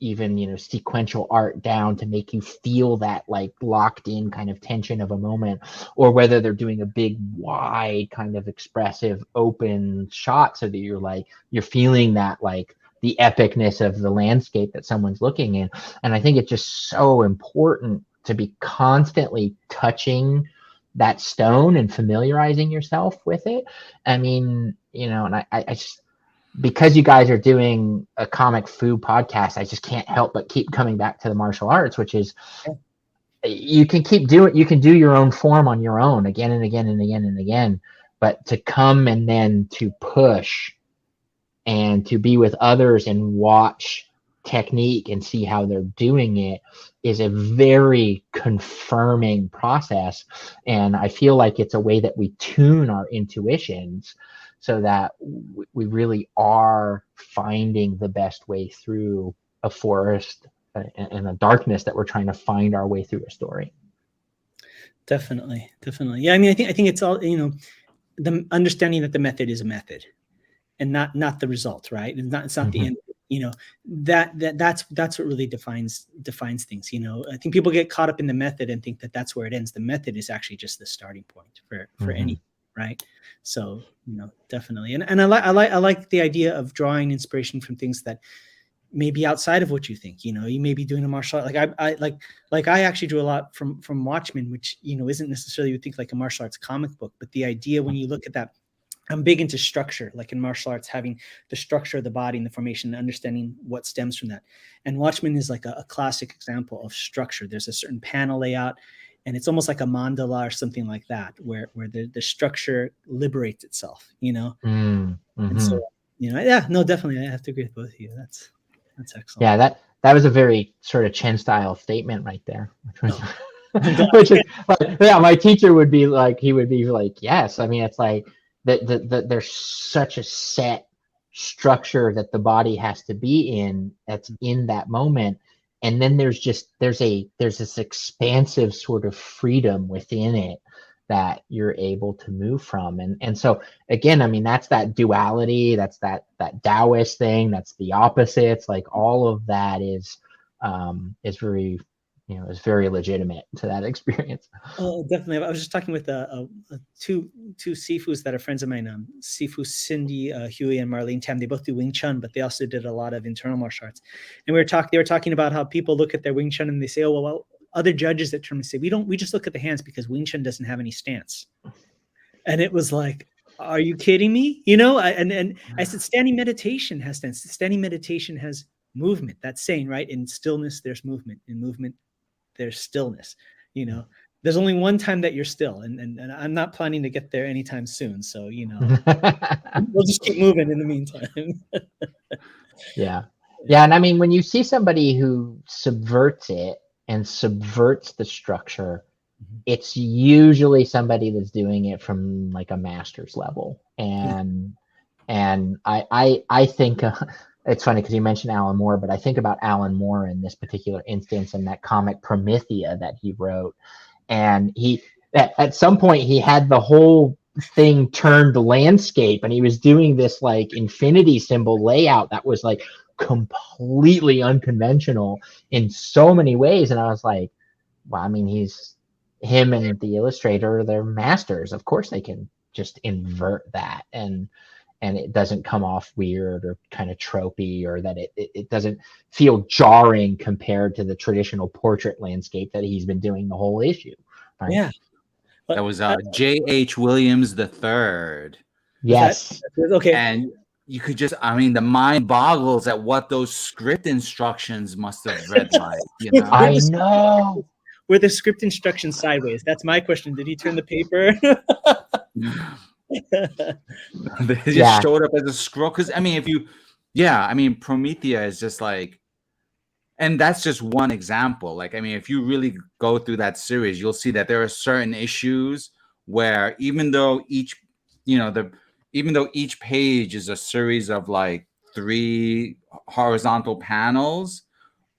even sequential art down to make you feel that like locked in kind of tension of a moment, or whether they're doing a big wide kind of expressive open shot so that you're feeling that like the epicness of the landscape that someone's looking in. And I think it's just so important to be constantly touching that stone and familiarizing yourself with it. I mean, and I just, because you guys are doing a comic fu podcast, I just can't help but keep coming back to the martial arts, which is you can do your own form on your own again and again and again and again, but to come and then to push and to be with others and watch technique and see how they're doing it is a very confirming process. And I feel like it's a way that we tune our intuitions so that we really are finding the best way through a forest and a darkness that we're trying to find our way through a story. Definitely. Yeah, I mean, I think it's all, the understanding that the method is a method and not the result, right? It's not the end. That's what really defines things. I think people get caught up in the method and think that that's where it ends. The method is actually just the starting point for any, right? So definitely, and I like the idea of drawing inspiration from things that may be outside of what you think. You may be doing a martial art, like I actually drew a lot from Watchmen, which isn't necessarily you would think like a martial arts comic book, but the idea when you look at that. I'm big into structure, like in martial arts, having the structure of the body and the formation and understanding what stems from that. And Watchmen is like a classic example of structure. There's a certain panel layout, and it's almost like a mandala or something like that, where the structure liberates itself, And so, yeah, no, definitely. I have to agree with both of you. That's excellent. Yeah, that was a very sort of Chen style statement right there. Which is my teacher would be like, yes. I mean, it's like, that there's such a set structure that the body has to be in that's in that moment, and then there's this expansive sort of freedom within it that you're able to move from. And so again, I mean, that's that duality, that's that Taoist thing, that's the opposites, like all of that is very you know, is very legitimate to that experience. Oh, definitely. I was just talking with two Sifus that are friends of mine, Sifu Cindy Huey and Marlene Tam. They both do Wing Chun, but they also did a lot of internal martial arts. And they were talking about how people look at their Wing Chun and they say, oh, well, other judges at tournaments say, we just look at the hands because Wing Chun doesn't have any stance. And it was like, are you kidding me? You know, and I said, standing meditation has stance. Standing meditation has movement. That's saying, right? In stillness, there's movement. In movement, there's stillness. You know, there's only one time that you're still, and I'm not planning to get there anytime soon. So, you know, we'll just keep moving in the meantime. Yeah. And I mean, when you see somebody who subverts it and subverts the structure, it's usually somebody that's doing it from like a master's level. And I think it's funny because you mentioned Alan Moore, but I think about Alan Moore in this particular instance and that comic Promethea that he wrote. And he, at some point, he had the whole thing turned landscape, and he was doing this like infinity symbol layout that was like completely unconventional in so many ways. And I was like, well, I mean, him and the illustrator, they're masters. Of course they can just invert that and it doesn't come off weird or kind of tropey, or that it doesn't feel jarring compared to the traditional portrait landscape that he's been doing the whole issue. Right? Yeah. That was J.H. Williams III. Yes. Okay. And you could just, I mean, the mind boggles at what those script instructions must have read like. You know? I know. Were the script instructions sideways? That's my question. Did he turn the paper? They just showed up as a scroll. Because I mean, Promethea is just like, and that's just one example. Like, I mean, if you really go through that series, you'll see that there are certain issues where even though each page is a series of like 3 horizontal panels,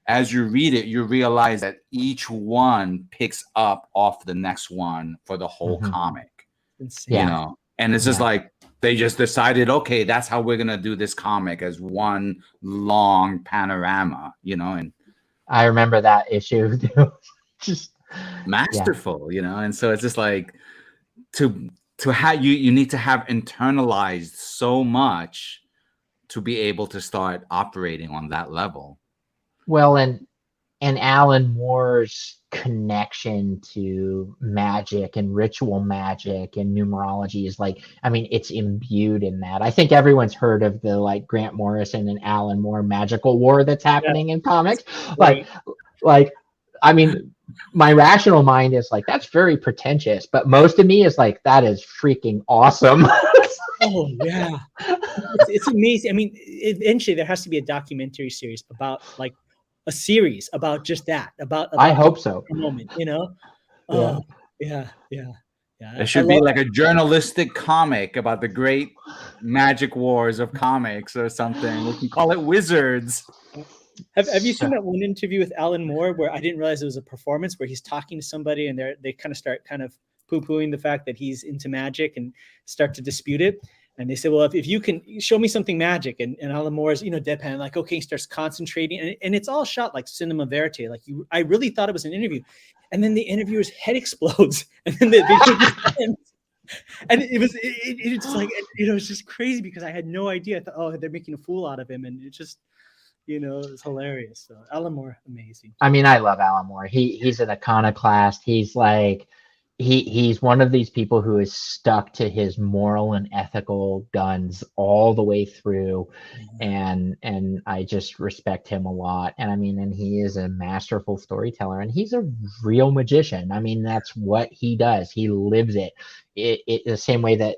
as you read it, you realize that each one picks up off the next one for the whole comic. Insane. You know, and it's just like they just decided, okay, that's how we're gonna do this comic, as one long panorama. You know, and I remember that issue. Just masterful. You know, and so it's just like to have you need to have internalized so much to be able to start operating on that level. Well, and Alan Moore's connection to magic and ritual magic and numerology is like, I mean, it's imbued in that. I think everyone's heard of the like Grant Morrison and Alan Moore magical war that's happening in comics. Like, I mean, my rational mind is like, that's very pretentious, but most of me is like, that is freaking awesome. Oh yeah, it's amazing. I mean, eventually there has to be a documentary series about like a series about just that. About I hope so. Moment, you know. Yeah. It should be like a journalistic comic about the great magic wars of comics or something. We can call it Wizards. Have you seen that one interview with Alan Moore where I didn't realize it was a performance, where he's talking to somebody and they kind of start poo-pooing the fact that he's into magic and start to dispute it. And they say, well, if you can show me something magic, and Alan Moore's, deadpan, like, okay, he starts concentrating, and it's all shot like cinema verite. Like I really thought it was an interview. And then the interviewer's head explodes. And then they and it's like, it's just crazy because I had no idea. I thought, oh, they're making a fool out of him. And it just, it's hilarious. So Alan Moore, amazing. I mean, I love Alan Moore. He's an iconoclast. He's like, he's one of these people who is stuck to his moral and ethical guns all the way through. And I just respect him a lot. And I mean, and he is a masterful storyteller, and he's a real magician. I mean, that's what he does. He lives it. It the same way that,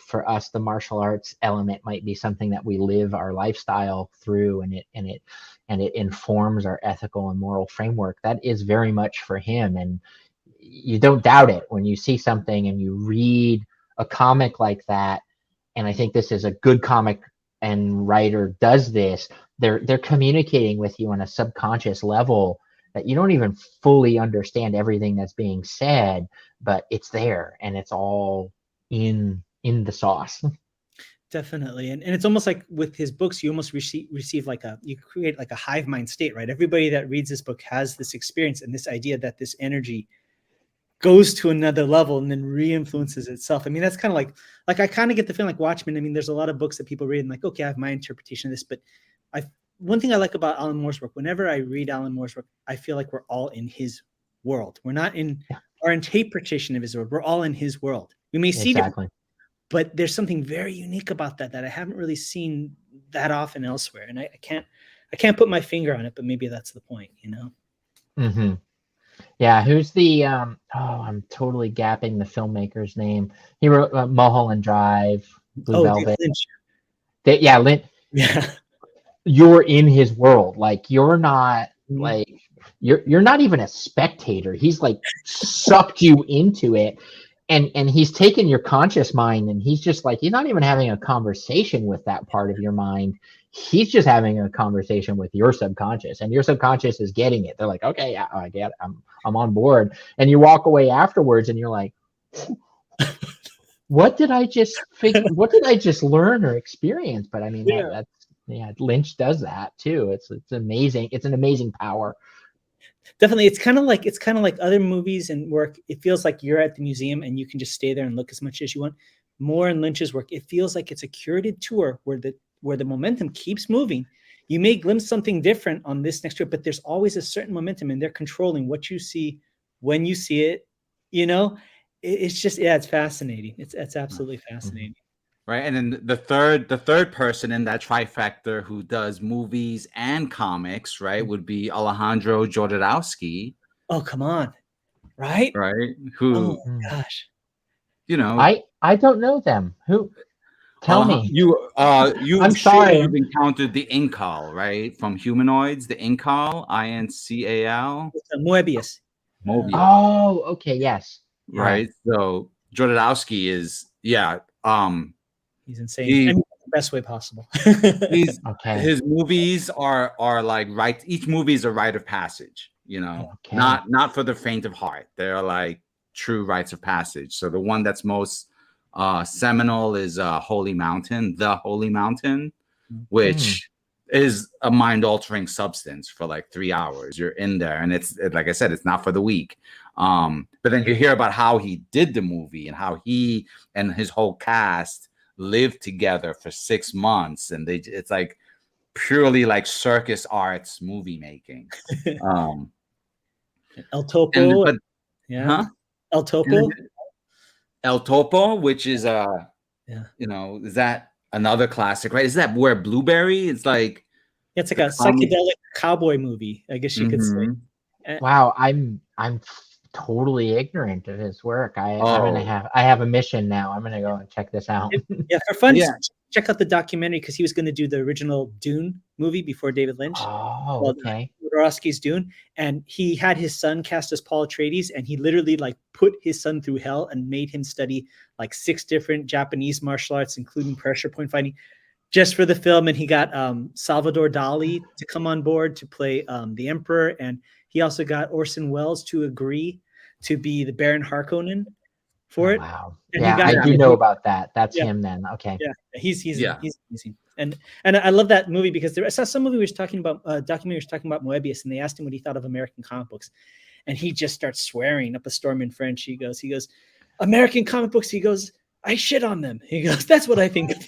for us, the martial arts element might be something that we live our lifestyle through, and it informs our ethical and moral framework. That is very much for him. And you don't doubt it when you see something and you read a comic like that. And I think this is a good comic, and writer does this. They're communicating with you on a subconscious level that you don't even fully understand everything that's being said, but it's there and it's all in the sauce. Definitely. And it's almost like with his books, you almost receive like you create like a hive mind state, right? Everybody that reads this book has this experience and this idea that this energy goes to another level and then re-influences itself. I mean, that's kind of like I kind of get the feeling like Watchmen. I mean, there's a lot of books that people read and like, okay, I have my interpretation of this, but one thing I like about Alan Moore's work, whenever I read Alan Moore's work, I feel like we're all in his world. We're not in our interpretation of his world. We're all in his world. We may see Exactly. but there's something very unique about that I haven't really seen that often elsewhere. And I can't put my finger on it, but maybe that's the point, you know? Mm-hmm. Yeah. Who's the, I'm totally gapping the filmmaker's name. He wrote Mulholland Drive, Blue Velvet. Lynch. Lynch. Yeah. You're in his world. Like you're not like, you're not even a spectator. He's like sucked you into it. And he's taken your conscious mind and he's just like, you're not even having a conversation with that part of your mind. He's just having a conversation with your subconscious and your subconscious is getting it. They're like, okay, yeah, I get it. I'm on board. And you walk away afterwards and you're like, what did I just what did I just learn or experience? But I mean, Lynch does that too. It's amazing. It's an amazing power. Definitely. It's kind of like other movies and work. It feels like you're at the museum and you can just stay there and look as much as you want. More in Lynch's work, it feels like it's a curated tour where the momentum keeps moving. You may glimpse something different on this next trip, but there's always a certain momentum and they're controlling what you see when you see it. You know, it's just, it's fascinating. It's absolutely fascinating. Right. And then the third person in that trifecta who does movies and comics, right, would be Alejandro Jodorowsky. Oh, come on. Right? Right. Who, gosh. You know, I don't know them. Who? Tell me. I'm sorry. You've encountered the Incal, right? From Humanoids, the Incal, INCAL. Moebius. Oh, okay. Yes. Right. So Jodorowsky is, he's insane. The best way possible. His movies are like each movie is a rite of passage, you know, not for the faint of heart. They're like true rites of passage. So the one that's most seminal is Holy Mountain, which is a mind-altering substance for like 3 hours. You're in there, and it's like I said, it's not for the weak. But then you hear about how he did the movie and how he and his whole cast lived together for 6 months, and it's like purely like circus arts movie making. El Topo, El Topo, which is you know, is that another classic, right? Is that where Blueberry? It's like a psychedelic cowboy movie, I guess you could say. Wow, I'm totally ignorant of his work. I have a mission now. I'm gonna go and check this out. For fun, check out the documentary because he was going to do the original Dune movie before David Lynch. Oh, okay. Jodorowsky's Dune, and he had his son cast as Paul Atreides, and he literally like put his son through hell and made him study like 6 different Japanese martial arts, including pressure point fighting, just for the film. And he got Salvador Dali to come on board to play the Emperor, and he also got Orson Welles to agree to be the Baron Harkonnen for it. Wow. And I do know about that. That's him then. Okay. Yeah. He's amazing. And I love that movie because I saw some movie was talking about documentary was talking about Moebius, and they asked him what he thought of American comic books. And he just starts swearing up a storm in French. He goes, American comic books, he goes, I shit on them. He goes, that's what I think of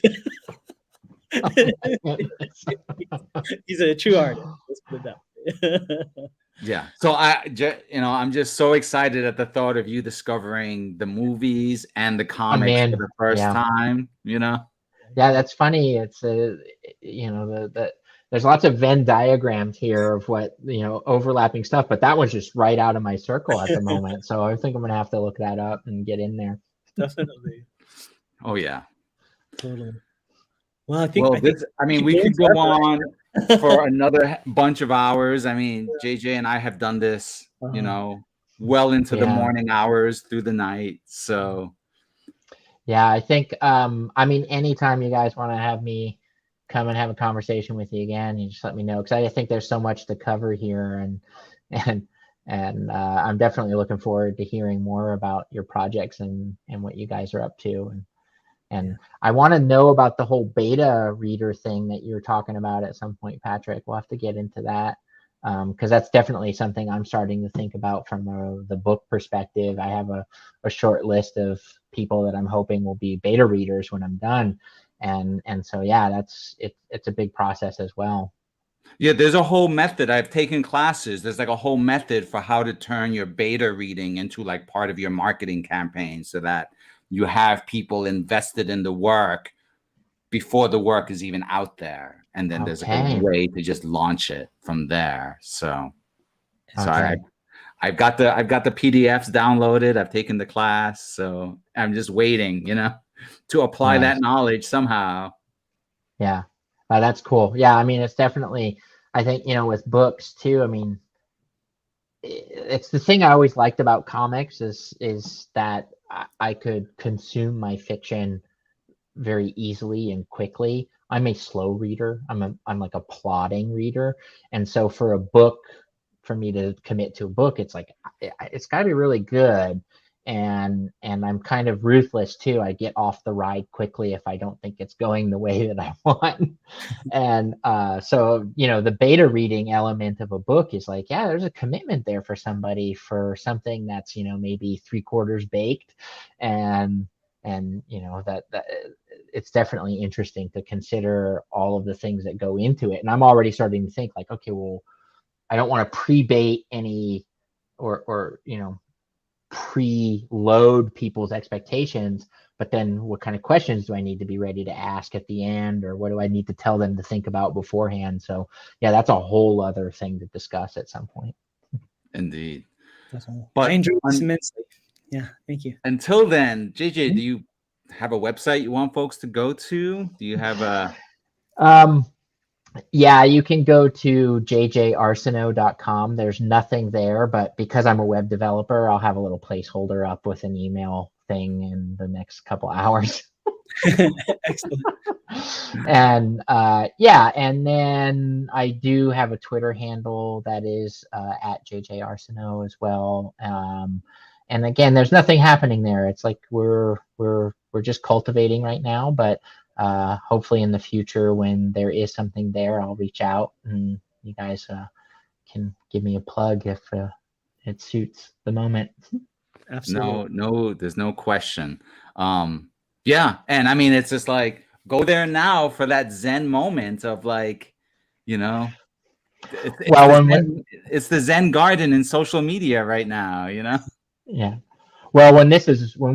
He's a true artist. Let's put it that way. Yeah. So I'm just so excited at the thought of you discovering the movies and the comics for the first time, you know? Yeah, that's funny. It's there's lots of Venn diagrams here of what, overlapping stuff, but that was just right out of my circle at the moment. So I think I'm going to have to look that up and get in there. Definitely. Oh yeah. Totally. Well, we could go on for another bunch of hours. I mean, JJ and I have done this, well into the morning hours through the night. So, yeah, I think, anytime you guys want to have me come and have a conversation with you again, you just let me know. Cause I think there's so much to cover here and I'm definitely looking forward to hearing more about your projects and what you guys are up to. And I want to know about the whole beta reader thing that you were talking about at some point, Patrick. We'll have to get into that, because that's definitely something I'm starting to think about from the book perspective. I have a short list of people that I'm hoping will be beta readers when I'm done. And so, yeah, it's a big process as well. Yeah, there's a whole method. I've taken classes. There's like a whole method for how to turn your beta reading into like part of your marketing campaign so that you have people invested in the work before the work is even out there. And then there's like a way to just launch it from there. So I've got the PDFs downloaded. I've taken the class. So I'm just waiting, to apply that knowledge somehow. Yeah. That's cool. Yeah, I mean, it's definitely, I think, with books too, I mean, it's the thing I always liked about comics is that I could consume my fiction very easily and quickly. I'm a slow reader. I'm like a plodding reader. And so for me to commit to a book, it's like, it's gotta be really good. And I'm kind of ruthless too. I get off the ride quickly if I don't think it's going the way that I want. And so, the beta reading element of a book is like, yeah, there's a commitment there for somebody for something that's, maybe 3/4 baked. And that it's definitely interesting to consider all of the things that go into it. And I'm already starting to think like, okay, well, I don't want to pre-bait any or preload people's expectations, but then what kind of questions do I need to be ready to ask at the end, or what do I need to tell them to think about beforehand? So yeah, that's a whole other thing to discuss at some point. Indeed. But I enjoyed this immensely. Yeah, thank you. Until then, JJ, do you have a website you want folks to go to? Do you have a yeah, you can go to jjarsenault.com. There's nothing there, but because I'm a web developer, I'll have a little placeholder up with an email thing in the next couple hours. Excellent. And and then I do have a Twitter handle that is at jjarsenault as well. And again, there's nothing happening there. It's like we're just cultivating right now, but hopefully in the future when there is something there, I'll reach out and you guys can give me a plug if it suits the moment. Absolutely. No, there's no question. Yeah, and I mean, it's just like go there now for that Zen moment of like, it's the Zen garden in social media right now, Yeah. Well, when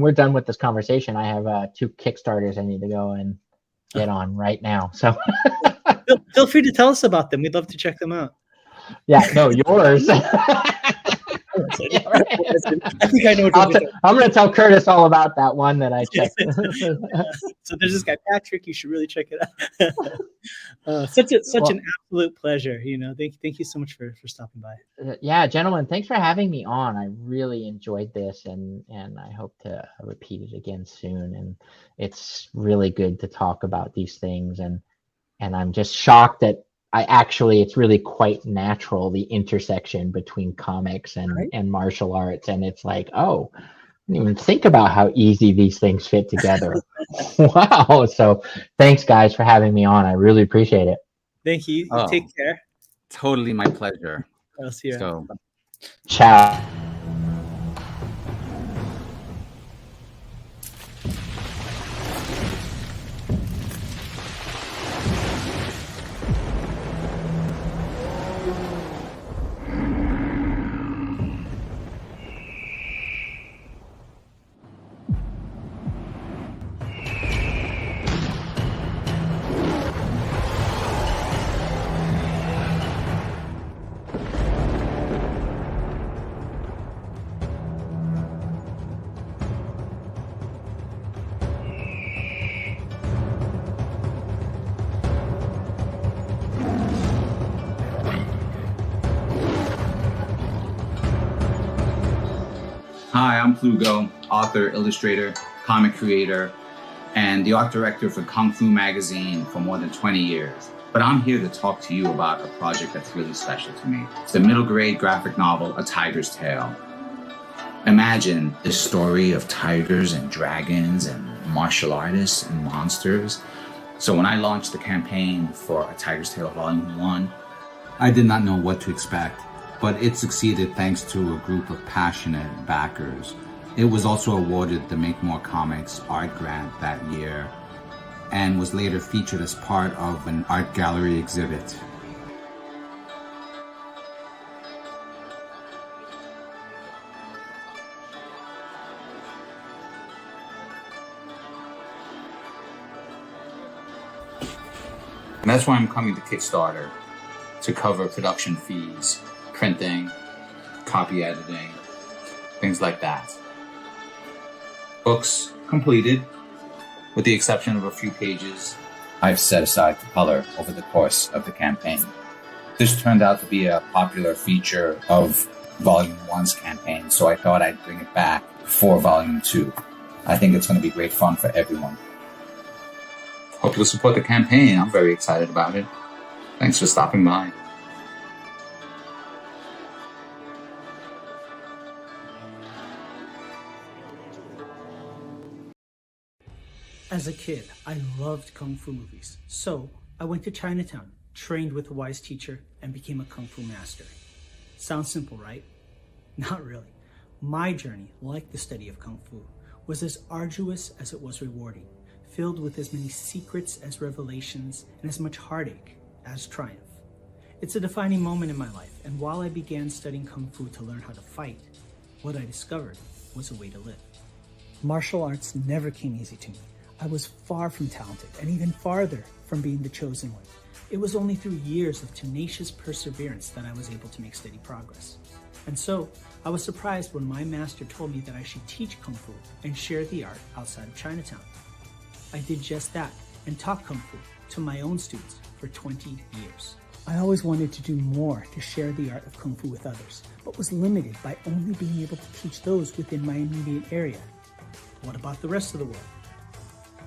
we're done with this conversation, I have 2 Kickstarters I need to go and get on right now. So feel free to tell us about them. We'd love to check them out. Yeah, no, yours. I think I know what I'm going to tell Curtis all about that one that I checked. So there's this guy, Patrick. You should really check it out. Such an absolute pleasure. Thank you so much for stopping by. Yeah, gentlemen, thanks for having me on. I really enjoyed this, and I hope to repeat it again soon. And it's really good to talk about these things. And I'm just shocked that it's really quite natural, the intersection between comics and martial arts. And it's like, oh, I didn't even think about how easy these things fit together. Wow. So thanks, guys, for having me on. I really appreciate it. Thank you. Take care. Totally my pleasure. I'll see you. So, ciao. Hi, I'm Plugo, author, illustrator, comic creator, and the art director for Kung Fu magazine for more than 20 years. But I'm here to talk to you about a project that's really special to me. It's the middle grade graphic novel, A Tiger's Tale. Imagine a story of tigers and dragons and martial artists and monsters. So when I launched the campaign for A Tiger's Tale Volume 1, I did not know what to expect, but it succeeded thanks to a group of passionate backers. It was also awarded the Make More Comics art grant that year and was later featured as part of an art gallery exhibit. And that's why I'm coming to Kickstarter, to cover production fees, printing, copy editing, things like that. Books completed, with the exception of a few pages I've set aside for color over the course of the campaign. This turned out to be a popular feature of Volume 1's campaign, so I thought I'd bring it back for Volume 2. I think it's going to be great fun for everyone. Hope you'll support the campaign. I'm very excited about it. Thanks for stopping by. As a kid, I loved Kung Fu movies. So I went to Chinatown, trained with a wise teacher, and became a Kung Fu master. Sounds simple, right? Not really. My journey, like the study of Kung Fu, was as arduous as it was rewarding, filled with as many secrets as revelations and as much heartache as triumph. It's a defining moment in my life, and while I began studying Kung Fu to learn how to fight, what I discovered was a way to live. Martial arts never came easy to me. I was far from talented, and even farther from being the chosen one. It was only through years of tenacious perseverance that I was able to make steady progress. And so, I was surprised when my master told me that I should teach Kung Fu and share the art outside of Chinatown. I did just that and taught Kung Fu to my own students for 20 years. I always wanted to do more to share the art of Kung Fu with others, but was limited by only being able to teach those within my immediate area. What about the rest of the world?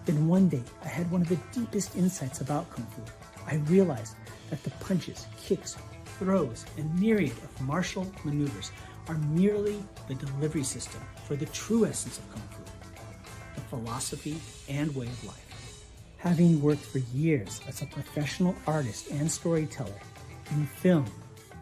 Then one day, I had one of the deepest insights about Kung Fu. I realized that the punches, kicks, throws, and myriad of martial maneuvers are merely the delivery system for the true essence of Kung Fu, the philosophy and way of life. Having worked for years as a professional artist and storyteller in film,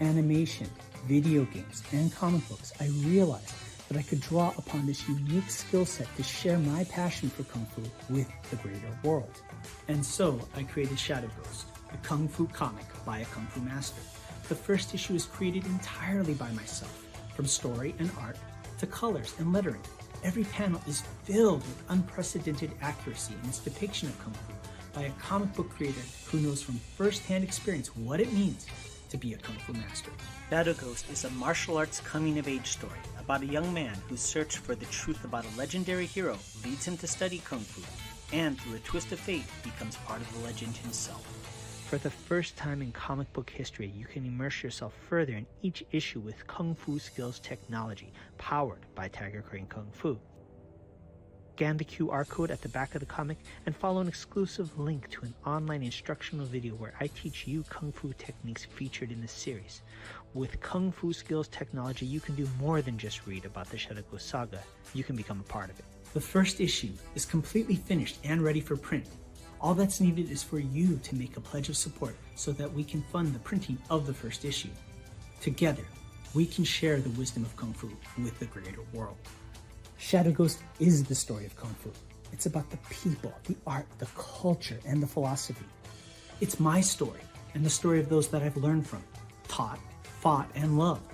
animation, video games, and comic books, I realized that I could draw upon this unique skill set to share my passion for Kung Fu with the greater world. And so I created Shadow Ghost, a Kung Fu comic by a Kung Fu master. The first issue is created entirely by myself, from story and art to colors and lettering. Every panel is filled with unprecedented accuracy in its depiction of Kung Fu by a comic book creator who knows from first-hand experience what it means to be a Kung Fu master. Shadow Ghost is a martial arts coming-of-age story about a young man whose search for the truth about a legendary hero leads him to study Kung Fu, and through a twist of fate becomes part of the legend himself. For the first time in comic book history, you can immerse yourself further in each issue with Kung Fu skills technology, powered by Tiger Crane Kung Fu. Scan the QR code at the back of the comic and follow an exclusive link to an online instructional video where I teach you Kung Fu techniques featured in this series. With Kung Fu skills technology, you can do more than just read about the Shadow Ghost saga. You can become a part of it. The first issue is completely finished and ready for print. All that's needed is for you to make a pledge of support so that we can fund the printing of the first issue. Together, we can share the wisdom of Kung Fu with the greater world. Shadow Ghost is the story of Kung Fu. It's about the people, the art, the culture, and the philosophy. It's my story and the story of those that I've learned from, taught, fought, and loved.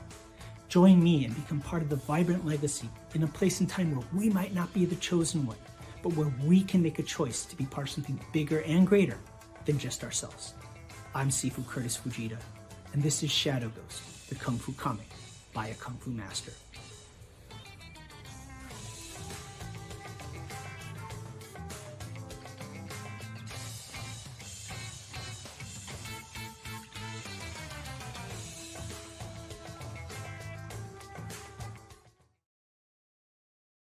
Join me and become part of the vibrant legacy in a place and time where we might not be the chosen one, but where we can make a choice to be part of something bigger and greater than just ourselves. I'm Sifu Kurtis Fujita, and this is Shadow Ghost, the Kung Fu comic by a Kung Fu master.